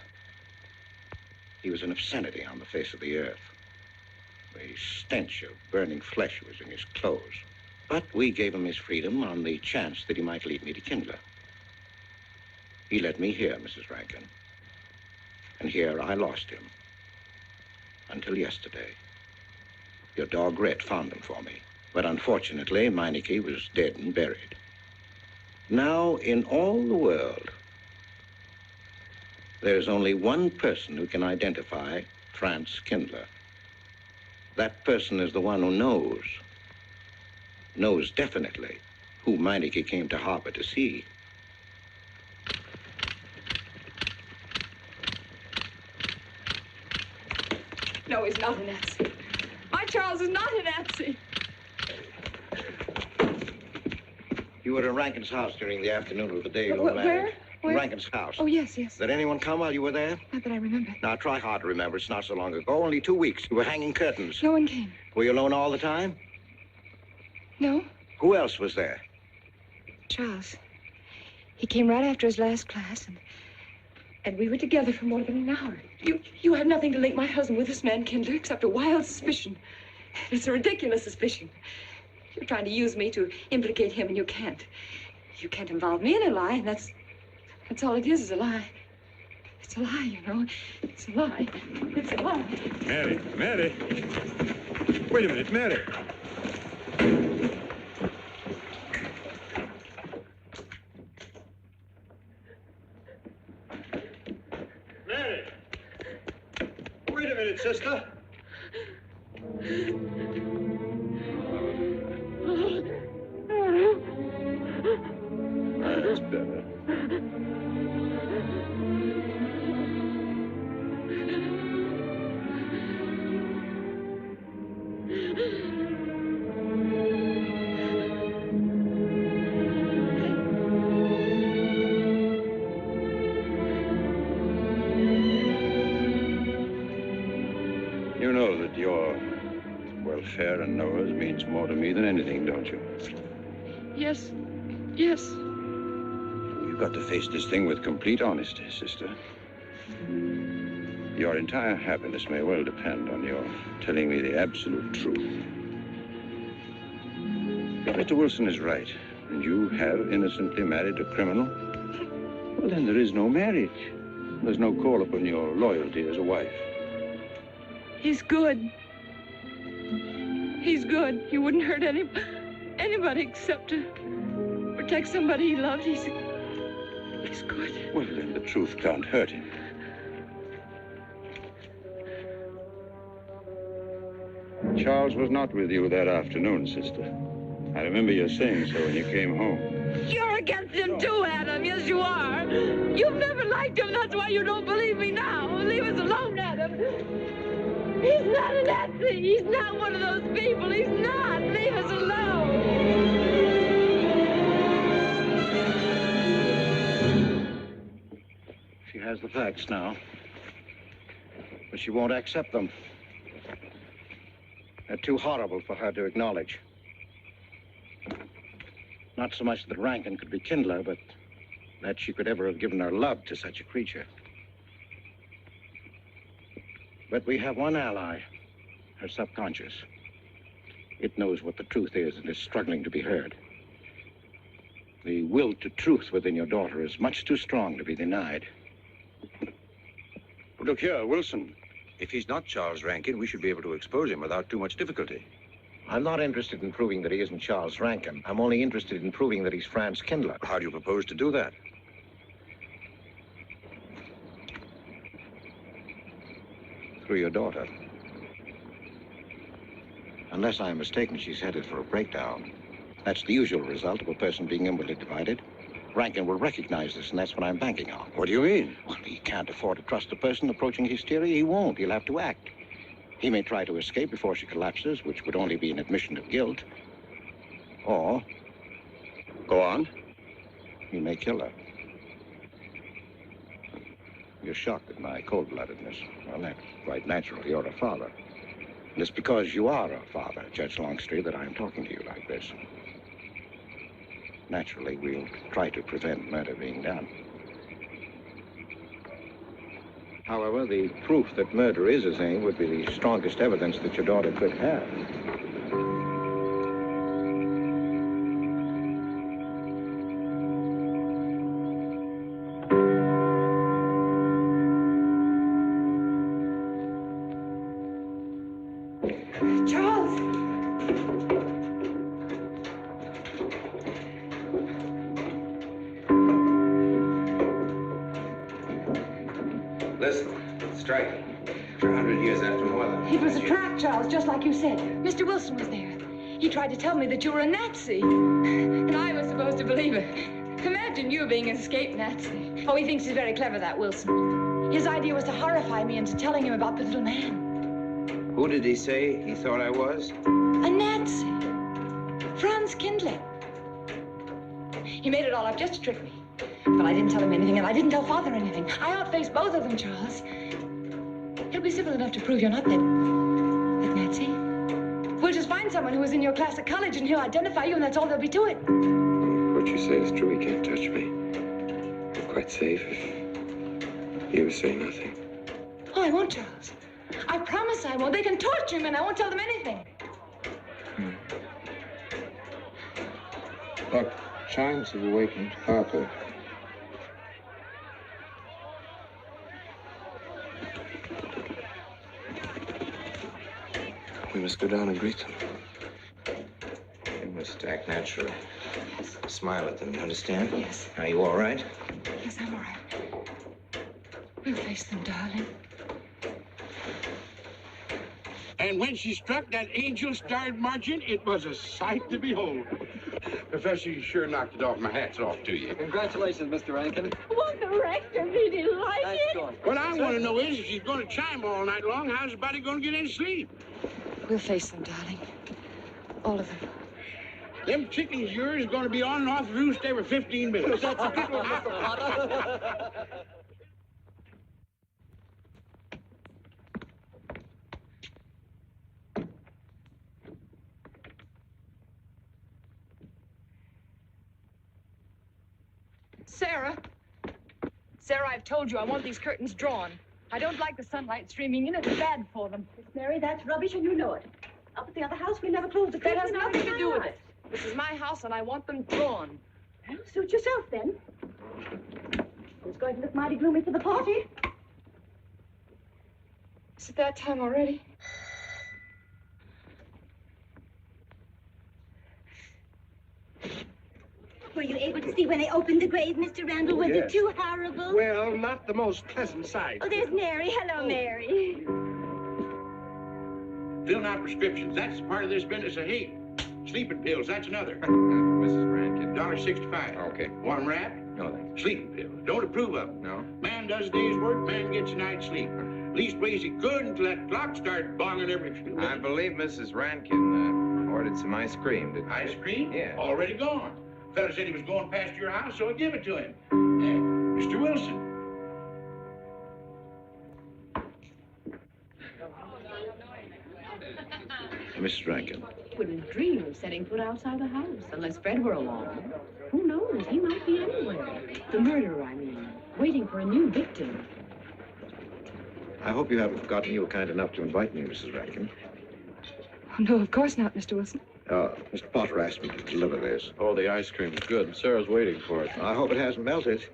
He was an obscenity on the face of the earth. The stench of burning flesh was in his clothes. But we gave him his freedom on the chance that he might lead me to Kindler. He led me here, Mrs. Rankin. And here I lost him. Until yesterday. Your dog Red found him for me. But unfortunately, Meineke was dead and buried. Now, in all the world, there's only one person who can identify Franz Kindler. That person is the one who knows definitely who Meineke came to harbor to see. No, he's not a Nazi. My Charles is not a Nazi. You were at Rankin's house during the afternoon of the day you were married. Where? Where? Rankin's house. Oh, yes, yes. Did anyone come while you were there? Not that I remember. Now, try hard to remember. It's not so long ago. Only 2 weeks. You were hanging curtains. No one came. Were you alone all the time? No. Who else was there? Charles. He came right after his last class, and we were together for more than an hour. You have nothing to link my husband with this man, Kindler, except a wild suspicion. It's a ridiculous suspicion. You're trying to use me to implicate him, and you can't. You can't involve me in a lie, and that's all it is a lie. It's a lie, you know. It's a lie. It's a lie. Mary. Wait a minute, Mary. Mary! Wait a minute, sister. That's better. You know that your welfare and Noah's means more to me than anything, don't you? Yes. Yes. We've got to face this thing with complete honesty, sister. Your entire happiness may well depend on your telling me the absolute truth. If Mr. Wilson is right, and you have innocently married a criminal, well, then there is no marriage. There's no call upon your loyalty as a wife. He's good. He's good. He wouldn't hurt anybody except to protect somebody he loved. He's good. Well, then the truth can't hurt him. Charles was not with you that afternoon, sister. I remember you saying so when you came home. You're against him too, Adam. Yes, you are. You've never liked him. That's why you don't believe me now. Leave us alone, Adam. He's not a Nazi. He's not one of those people. He's not. Leave us alone. She has the facts now, but she won't accept them. They're too horrible for her to acknowledge. Not so much that Rankin could be Kindler, but that she could ever have given her love to such a creature. But we have one ally, her subconscious. It knows what the truth is and is struggling to be heard. The will to truth within your daughter is much too strong to be denied. Look here, Wilson. If he's not Charles Rankin, we should be able to expose him without too much difficulty. I'm not interested in proving that he isn't Charles Rankin. I'm only interested in proving that he's Franz Kindler. How do you propose to do that? Through your daughter. Unless I'm mistaken, she's headed for a breakdown. That's the usual result of a person being inwardly divided. Rankin will recognize this, and that's what I'm banking on. What do you mean? Well, he can't afford to trust a person approaching hysteria. He won't. He'll have to act. He may try to escape before she collapses, which would only be an admission of guilt. Or, go on, he may kill her. You're shocked at my cold-bloodedness. Well, that's quite natural. You're a father. And it's because you are a father, Judge Longstreet, that I'm talking to you like this. Naturally, we'll try to prevent murder being done. However, the proof that murder is his aim would be the strongest evidence that your daughter could have. Charles! Listen, strike. 100 years after more than... It was a trap, Charles, just like you said. Mr. Wilson was there. He tried to tell me that you were a Nazi. And I was supposed to believe it. Imagine you being an escaped Nazi. Oh, he thinks he's very clever, that Wilson. His idea was to horrify me into telling him about the little man. Who did he say he thought I was? A Nazi. Franz Kindler. He made it all up just to trick me. But I didn't tell him anything, and I didn't tell Father anything. I outfaced both of them, Charles. He'll be civil enough to prove you're not that Nazi. We'll just find someone who was in your class at college, and he'll identify you, and that's all there'll be to it. What you say is true. He can't touch me. I'm quite safe if you say nothing. Oh, I won't, Charles. I promise I won't. They can torture him, and I won't tell them anything. Look, chimes have awakened Papa. We must go down and greet them. We must act naturally. Smile at them, you understand? Yes. Are you all right? Yes, I'm all right. We'll face them, darling. And when she struck that angel-starred margin, it was a sight to behold. Professor, you sure knocked it off. My hat's off to you. Congratulations, Mr. Rankin. Won't the rector really like it? What I want to know is, if she's going to chime all night long, how's the body going to get any sleep? We'll face them, darling. All of them. Them chickens of yours are going to be on and off the roost every 15 minutes. That's a good one, Mr. Potter. Sarah. Sarah, I've told you I want these curtains drawn. I don't like the sunlight streaming in. It's bad for them. Miss Mary, that's rubbish and you know it. Up at the other house, we never closed the That curtains. has nothing to do with it. This is my house, and I want them drawn. Well, suit yourself, then. It's going to look mighty gloomy for the party. Is it that time already? Were you able to see when they opened the grave, Mr. Randall? Was yes. it too horrible? Well, not the most pleasant sight. Oh, there's Mary. Hello, Mary. Filling out prescriptions, that's part of this business of hate. Sleeping pills, that's another. Mrs. Rankin. $1.65. Okay. One wrap? No, thanks. Sleeping pills. Don't approve of them. No. Man does a day's work, man gets a night's sleep. Leastways he could until that clock started bonging every few minutes. I believe Mrs. Rankin ordered some ice cream. Ice cream? Yeah. Already gone. Fella said he was going past your house, so I give it to him. Mr. Wilson. Mrs. Rankin. Wouldn't dream of setting foot outside the house unless Fred were along. Who knows? He might be anywhere. The murderer, I mean, waiting for a new victim. I hope you haven't forgotten you were kind enough to invite me, Mrs. Rankin. Oh, no, of course not, Mr. Wilson. Mr. Potter asked me to deliver this. Oh, the ice cream's good. Sarah's waiting for it. I hope it hasn't melted.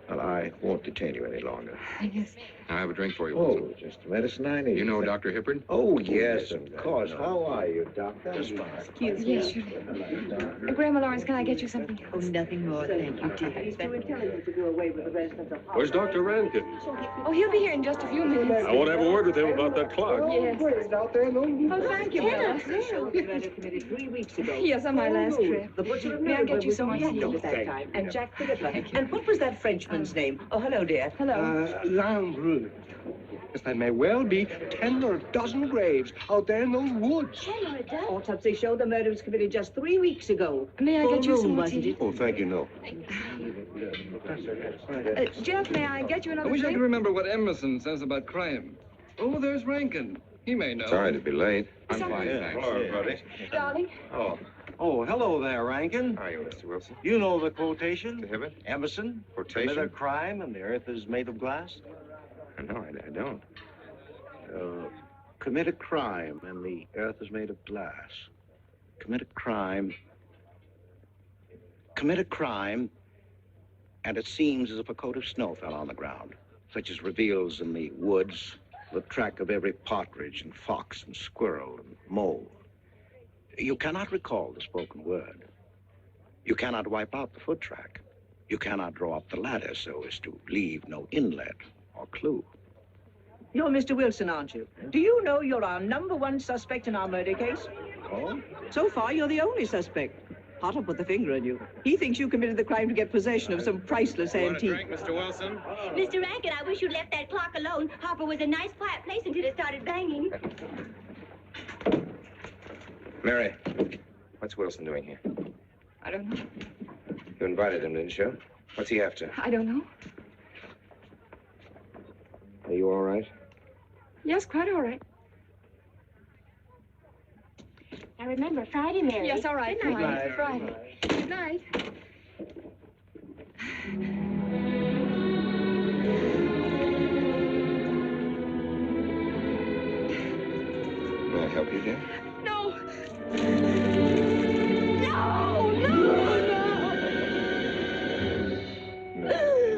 Well, I won't detain you any longer. Yes. I have a drink for you. Oh, just the medicine I need. You know Dr. Hippard? Oh, yes, of course. How are you, Doctor? Just fine. Excuse me. Yes, sure. Grandma Lawrence, can I get you something else? Oh, nothing more, thank you, dear. He's too intelligent to go away with the rest of the house. Where's Dr. Rankin? Oh, he'll be here in just a few minutes. I want to have a word with him about that clock. Yes. Oh, thank you, Bella. Committed 3 weeks ago. Yes, on my last trip. The butcher of May I get you was some on hand tea? at that time. And Jack Philippa. And what was that Frenchman's name? Oh, hello, dear. Hello. Lambrou. Yes, there may well be 10 or a dozen graves out there in those woods. 10 or a dozen? Autopsy showed the murder was committed just 3 weeks ago. May I Full get you some moon, more wasn't tea? it? Oh, thank you, no. Jeff, may I get you I another wish I drink? could remember what Emerson says about crime. Oh, there's Rankin. He may know. Sorry to be late. I'm fine, thanks. Hello, everybody. Darling. Oh, hello there, Rankin. How are you, Mr. Wilson? You know the quotation? To have it? Emerson. Quotation? Commit a crime and the earth is made of glass. No, I don't. Commit a crime and the earth is made of glass. Commit a crime, and it seems as if a coat of snow fell on the ground, such as reveals in the woods the track of every partridge and fox and squirrel and mole. You cannot recall the spoken word. You cannot wipe out the foot track. You cannot draw up the ladder so as to leave no inlet or clue. You're Mr. Wilson, aren't you? Do you know you're our #1 suspect in our murder case? Oh? So far, you're the only suspect. Potter put the finger on you. He thinks you committed the crime to get possession of some priceless antique. Drink, Mr. Wilson? Mr. Rankin, I wish you'd left that clock alone. Harper was a nice, quiet place until it started banging. Mary, what's Wilson doing here? I don't know. You invited him, didn't you? What's he after? I don't know. Are you all right? Yes, quite all right. Now remember, Friday, Mary. Yes, all right. Good night. Friday. Friday. Good night. May I help you, dear? No.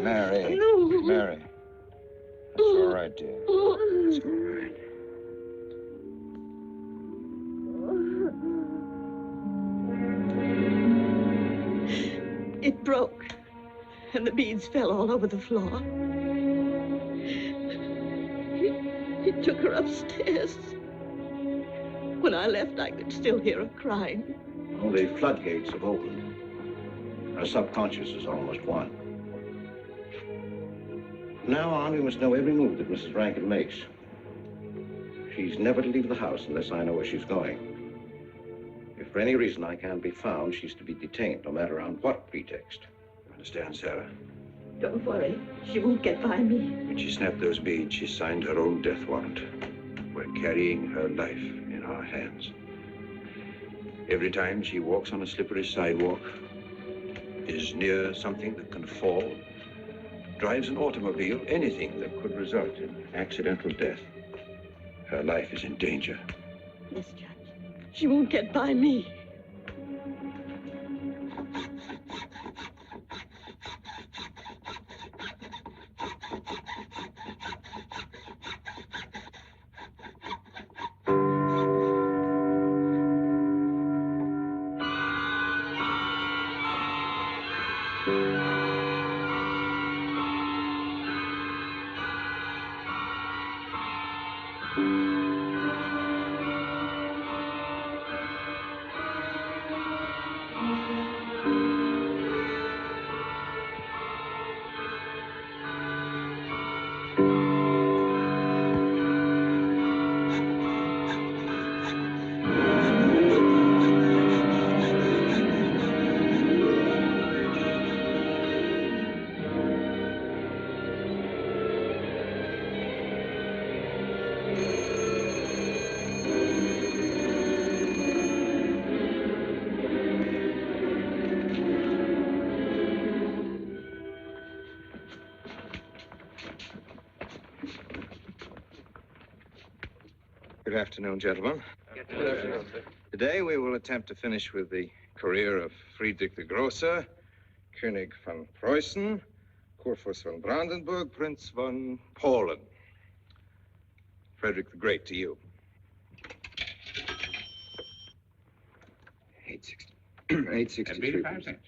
Mary. No. Mary. It's all right, dear. It's all right. It broke, and the beads fell all over the floor. He took her upstairs. When I left, I could still hear her crying. Well, the floodgates have opened. Her subconscious is almost won. From now on, we must know every move that Mrs. Rankin makes. She's never to leave the house unless I know where she's going. If for any reason I can't be found, she's to be detained, no matter on what pretext. Understand, Sarah? Don't worry. She won't get by me. When she snapped those beads, she signed her own death warrant. We're carrying her life in our hands. Every time she walks on a slippery sidewalk, is near something that can fall, drives an automobile, anything that could result in accidental death, her life is in danger. Yes, Judge. She won't get by me. Good afternoon, gentlemen. Good afternoon, sir. Today we will attempt to finish with the career of Friedrich the Großer, König von Preußen, Kurfürst von Brandenburg, Prince von Polen. Frederick the Great to you. 863. 85 cents.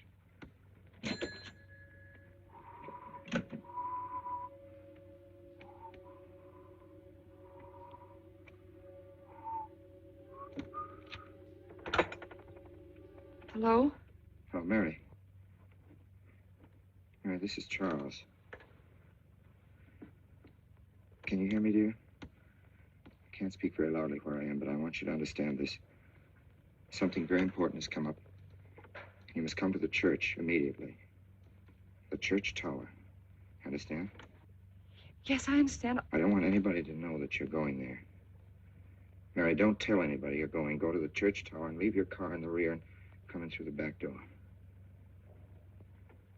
Hello? Oh, Mary. Mary, this is Charles. Can you hear me, dear? I can't speak very loudly where I am, but I want you to understand this. Something very important has come up. You must come to the church immediately. The church tower. Understand? Yes, I understand. I don't want anybody to know that you're going there. Mary, don't tell anybody you're going. Go to the church tower and leave your car in the rear and come in through the back door.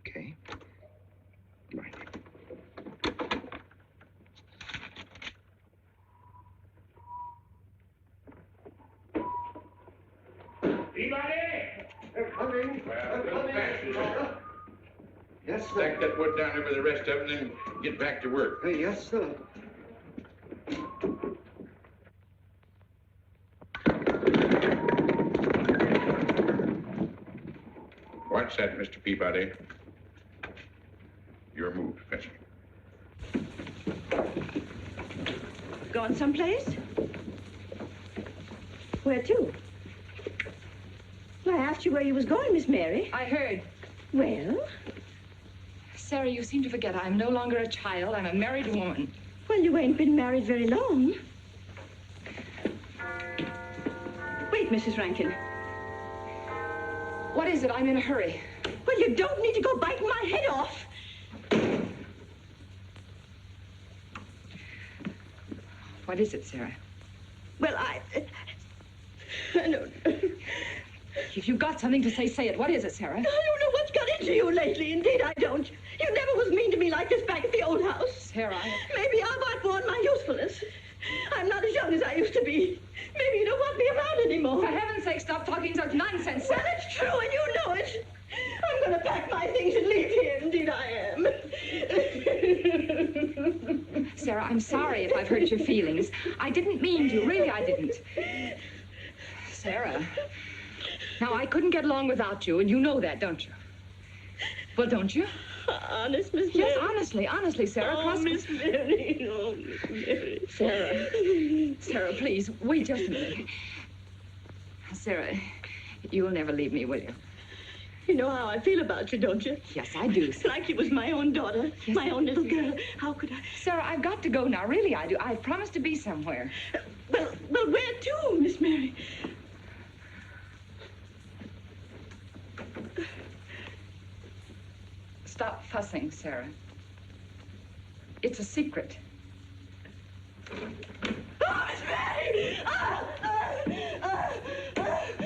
Okay? Right. Anybody? They're coming. Well, they're coming. Yes, sir. Stack that wood down there with the rest of it and then get back to work. Yes, sir. What's that, Mr. Peabody? Your move, Professor. Going someplace? Where to? Well, I asked you where you was going, Miss Mary. I heard. Well? Sarah, you seem to forget I'm no longer a child. I'm a married woman. Well, you ain't been married very long. Wait, Mrs. Rankin. What is it? I'm in a hurry. Well, you don't need to go biting my head off. What is it, Sarah? Well, I don't... If you've got something to say, say it. What is it, Sarah? I don't know what's got into you lately. Indeed, I don't. You never was mean to me like this back at the old house. Sarah, Maybe I've outworn my usefulness. I'm not as young as I used to be. Maybe you don't want me around anymore. For heaven's sake, stop talking such nonsense, Sarah. Well, it's true, and you know it. I'm going to pack my things and leave here. Indeed, I am. Sarah, I'm sorry if I've hurt your feelings. I didn't mean to. Really, I didn't. Sarah. Now, I couldn't get along without you, and you know that, don't you? Well, don't you? Honest, Miss Mary? Yes, honestly, Sarah. Oh, Miss Mary. Oh, Miss Mary. Sarah, please, wait just a minute. Sarah, you'll never leave me, will you? You know how I feel about you, don't you? Yes, I do. It's like you was my own daughter, my own little girl. How could I? Sarah, I've got to go now. Really, I do. I've promised to be somewhere. Well, where to, Miss Mary? Stop fussing, Sarah. It's a secret. Oh, Miss Mary!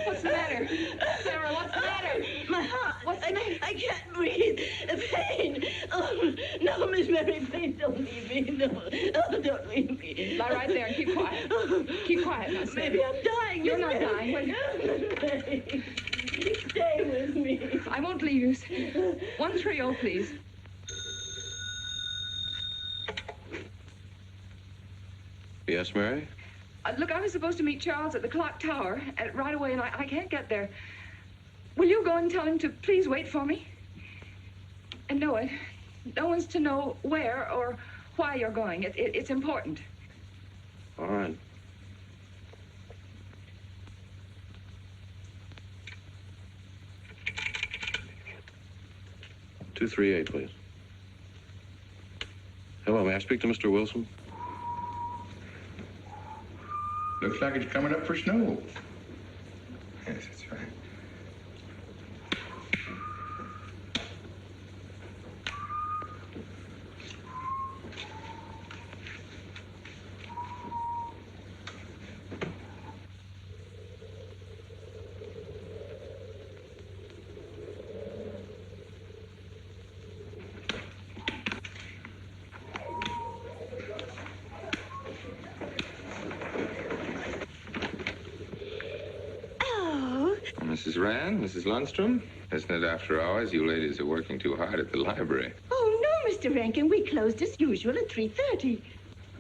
What's the matter? Sarah, what's the matter? My heart. What's the matter? I can't breathe. Pain. Oh, no, Miss Mary, please don't leave me. No, don't leave me. Lie right there and keep quiet. Keep quiet now, Sarah. Maybe I'm dying. You're Miss not Mary. dying, will you? Stay with me. I won't leave you. 130, please. Yes, Mary? Look, I was supposed to meet Charles at the clock tower right away, and I can't get there. Will you go and tell him to please wait for me? And no one's to know where or why you're going. It's important. All right. "238, please. Hello, may I speak to Mr. Wilson? Looks like it's coming up for snow. Yes, that's right. Mrs. Rand, Mrs. Lundstrom, isn't it after hours? You ladies are working too hard at the library. Oh, no, Mr. Rankin. We closed as usual at 3:30.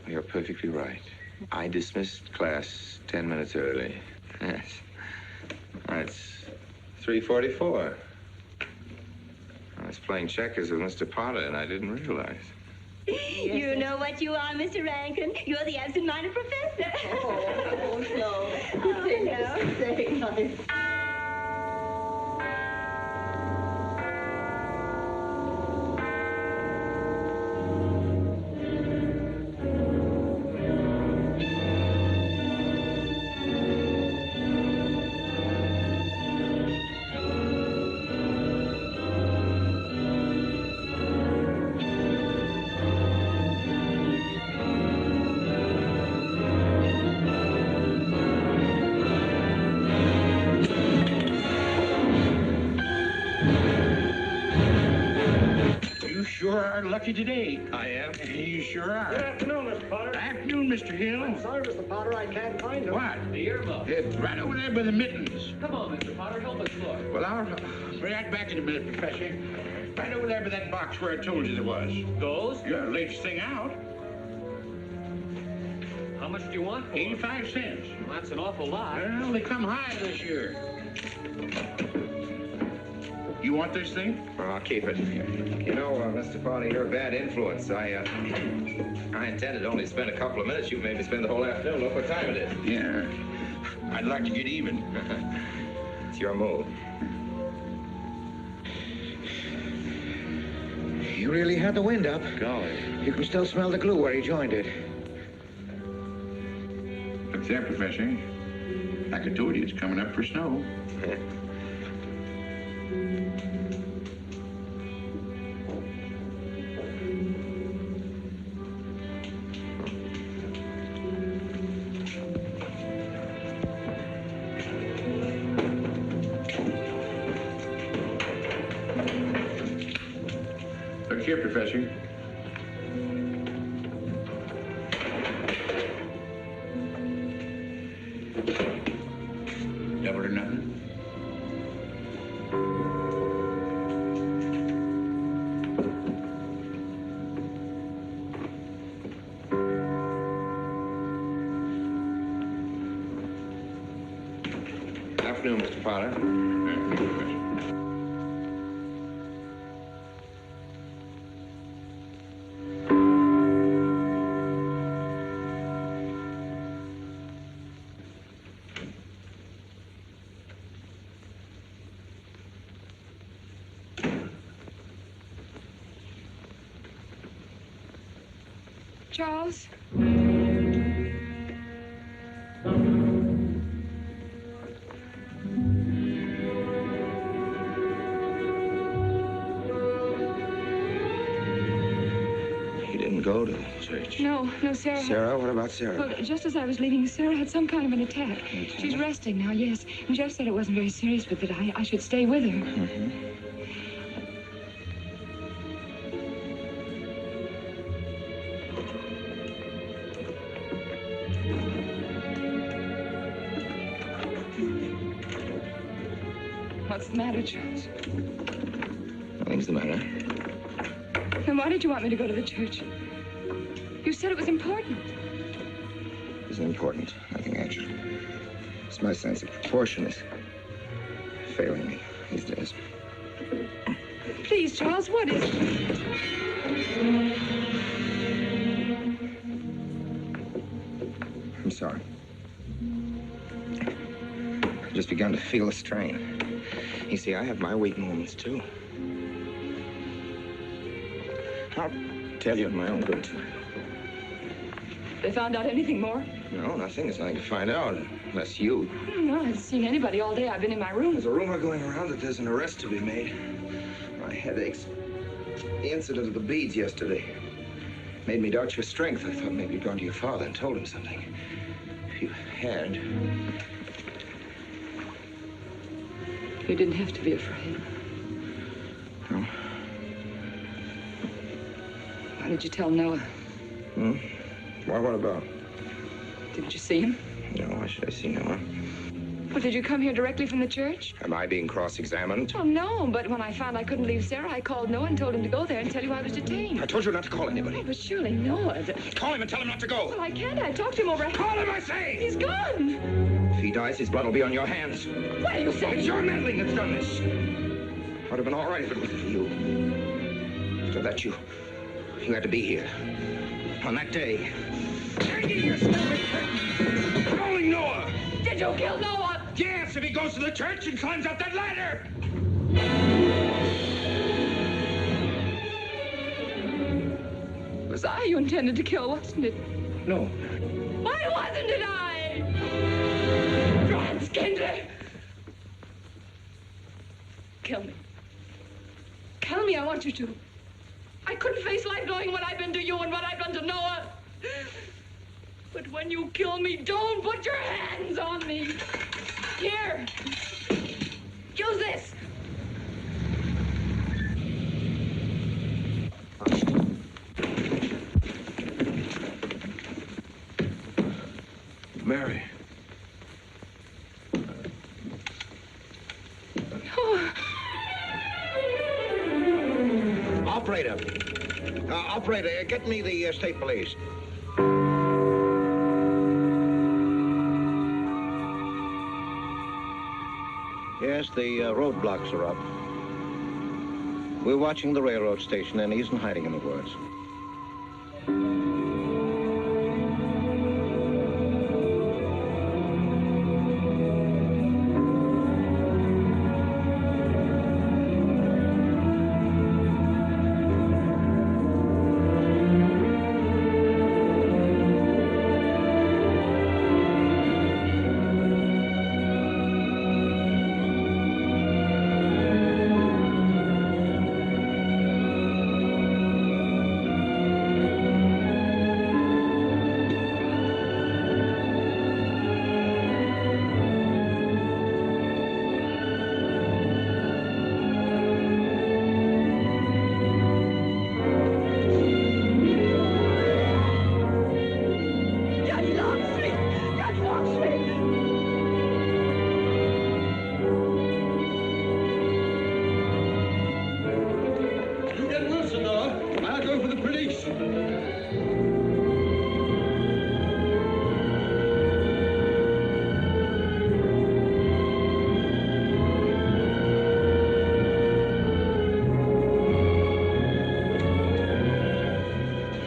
You're perfectly right. I dismissed class 10 minutes early. Yes. It's 3:44. I was playing checkers with Mr. Potter, and I didn't realize. You know what you are, Mr. Rankin. You're the absent-minded professor. Oh, no. are lucky today. I am. You sure are. Good afternoon, Mr. Potter. Afternoon, Mr. Hill. I'm sorry, Mr. Potter, I can't find him. What? The earmuff. It's right over there by the mittens. Come on, Mr. Potter, help us look. Well, I'll be right back in a minute, Professor. Right over there by that box where I told you there was. Those? Yeah, latest thing out. How much do you want for 85 cents. Well, that's an awful lot. Well, they come high this year. You want this thing? Well, I'll keep it. You know, Mr. Potter, you're a bad influence. I intended only to spend a couple of minutes. You made me spend the whole afternoon. Look what time it is. Yeah. I'd like to get even. It's your move. You really had the wind up. Golly. You can still smell the glue where he joined it. Look there, Professor. Like I told you, it's coming up for snow. Look here, Professor. Double or nothing? Afternoon, Mr. Potter. Charles? You didn't go to the church. No, Sarah. Sarah? What about Sarah? Well, just as I was leaving, Sarah had some kind of an attack. She's resting now, yes. And Jeff said it wasn't very serious, but that I should stay with her. Mm-hmm. What's the matter, Charles? Nothing's the matter. Then why did you want me to go to the church? You said it was important. It's important. Nothing actually. It's my sense of proportion is failing me these days. Please, Charles, what is it? I'm sorry. I've just begun to feel the strain. You see, I have my weak moments, too. I'll tell you in my own good time. They found out anything more? No, nothing. There's nothing to find out, unless you. No, I haven't seen anybody all day. I've been in my room. There's a rumor going around that there's an arrest to be made. My headaches. The incident of the beads yesterday made me doubt your strength. I thought maybe you'd gone to your father and told him something. If you had... You didn't have to be afraid. No? Why did you tell Noah? Hmm? Why, what about? Didn't you see him? No, why should I see Noah? Well, did you come here directly from the church? Am I being cross-examined? Oh, no, but when I found I couldn't leave Sarah, I called Noah and told him to go there and tell you I was detained. I told you not to call anybody. Oh, but surely Noah... Call him and tell him not to go. Well, I can't. I talked to him over... Call him, I say! He's gone! If he dies, his blood will be on your hands. What are you saying? It's your meddling that's done this. I'd have been all right if it wasn't for you. After that, you had to be here. On that day. Hanging your stomach, calling Noah. Did you kill Noah? Yes, if he goes to the church and climbs up that ladder. It was I you intended to kill, wasn't it? No. Why wasn't it I? Franz Kindler! Kill me. Kill me, I want you to. I couldn't face life knowing what I've been to you and what I've done to Noah. But when you kill me, don't put your hands on me. Here. Use this. Mary. Oh. Operator. Operator, get me the state police. Yes, the roadblocks are up. We're watching the railroad station, and he isn't hiding in the woods.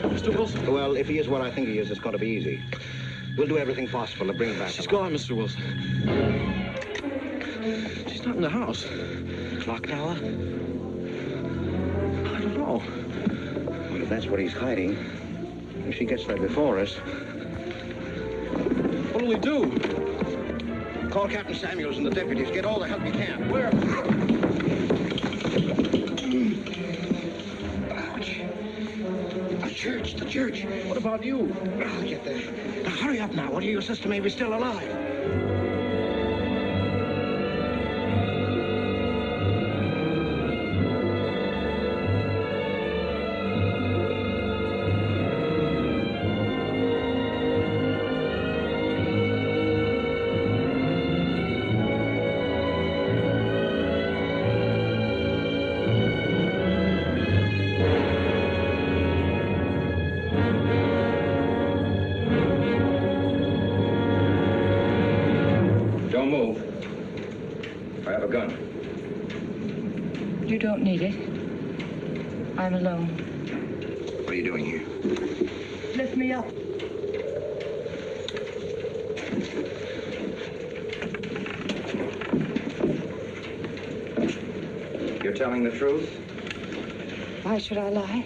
Mr. Wilson? Well, if he is what I think he is, it's going to be easy. We'll do everything possible to bring him back. She's gone, Mr. Wilson. She's not in the house. Clock tower? I don't know. Well, if that's what he's hiding, if she gets there before us... What'll we do? Call Captain Samuels and the deputies. Get all the help you can. Where? The church. What about you? I'll get there. Now, hurry up now. What do your sister may be still alive? Don't move. I have a gun. You don't need it. I'm alone. What are you doing here? Lift me up. You're telling the truth? Why should I lie?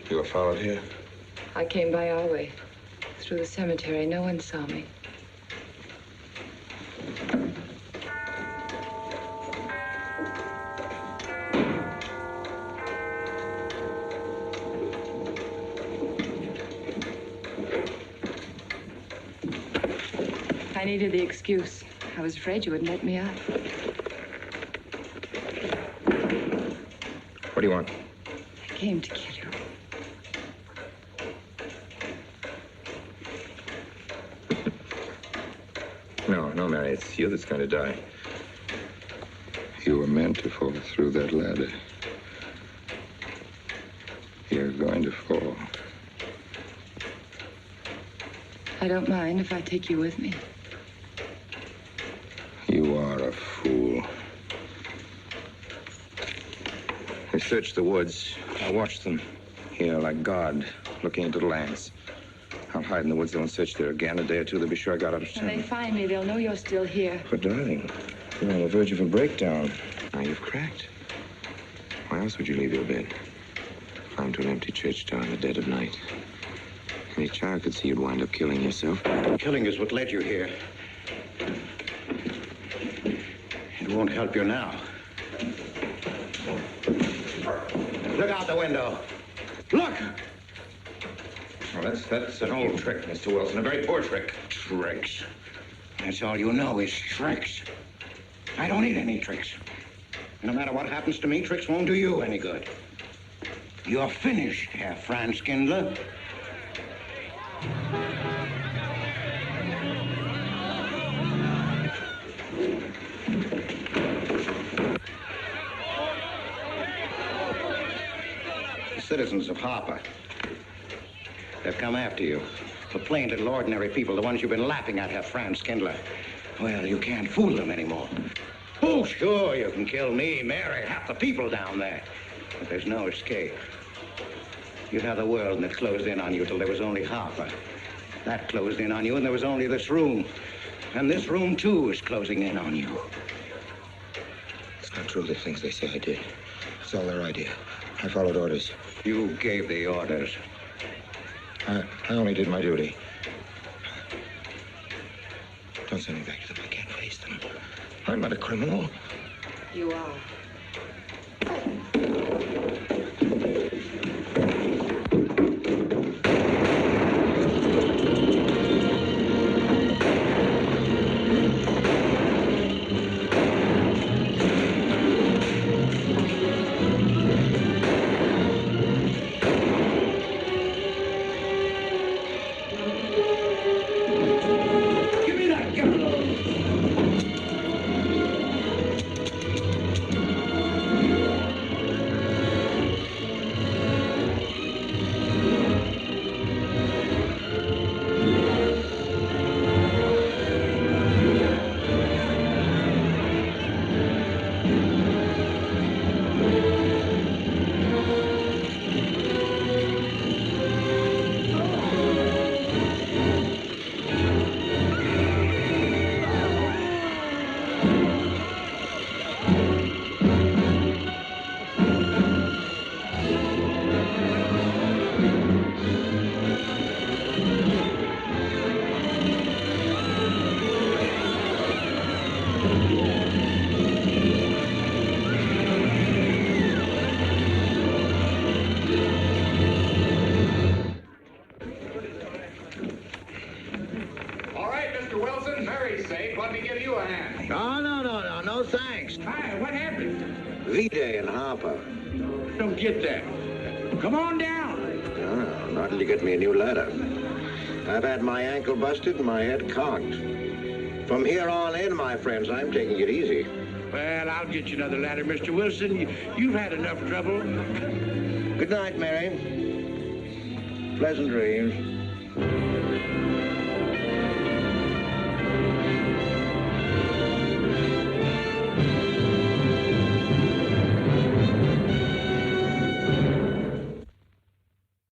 You were followed here? I came by our way. Through the cemetery. No one saw me. I needed the excuse. I was afraid you wouldn't let me out. What do you want? I came to kill you. No, Mary, it's you that's going to die. You were meant to fall through that ladder. You're going to fall. I don't mind if I take you with me. You are a fool. They searched the woods. I watched them here like God, looking into the lands. I'll hide in the woods. They won't search there again. A day or two, they'll be sure I got out of town. When they find me, they'll know you're still here. But, darling, you're on the verge of a breakdown. Now you've cracked. Why else would you leave your bed? Climb to an empty church door in the dead of night. Any child could see you'd wind up killing yourself. Killing is what led you here. It won't help you now. Look out the window. Look! Well, that's an old trick, Mr. Wilson. A very poor trick. Tricks. That's all you know is tricks. I don't need any tricks. No matter what happens to me, tricks won't do you any good. You're finished, Herr Franz Kindler. citizens of Harper. They've come after you. The plain little ordinary people, the ones you've been laughing at, have Franz Kindler. Well, you can't fool them anymore. Oh, sure, you can kill me, Mary, half the people down there. But there's no escape. You have the world, and it closed in on you till there was only Harper. That closed in on you, and there was only this room. And this room, too, is closing in on you. It's not true, the things they say I did. It's all their idea. I followed orders. You gave the orders. I only did my duty. Don't send me back to them. I can't face them. I'm not a criminal. You are. No, thanks. Hi, what happened? V-Day in Harper. Don't get that. Come on down. No, not until you get me a new ladder. I've had my ankle busted and my head conked. From here on in, my friends, I'm taking it easy. Well, I'll get you another ladder, Mr. Wilson. You've had enough trouble. Good night, Mary. Pleasant dreams.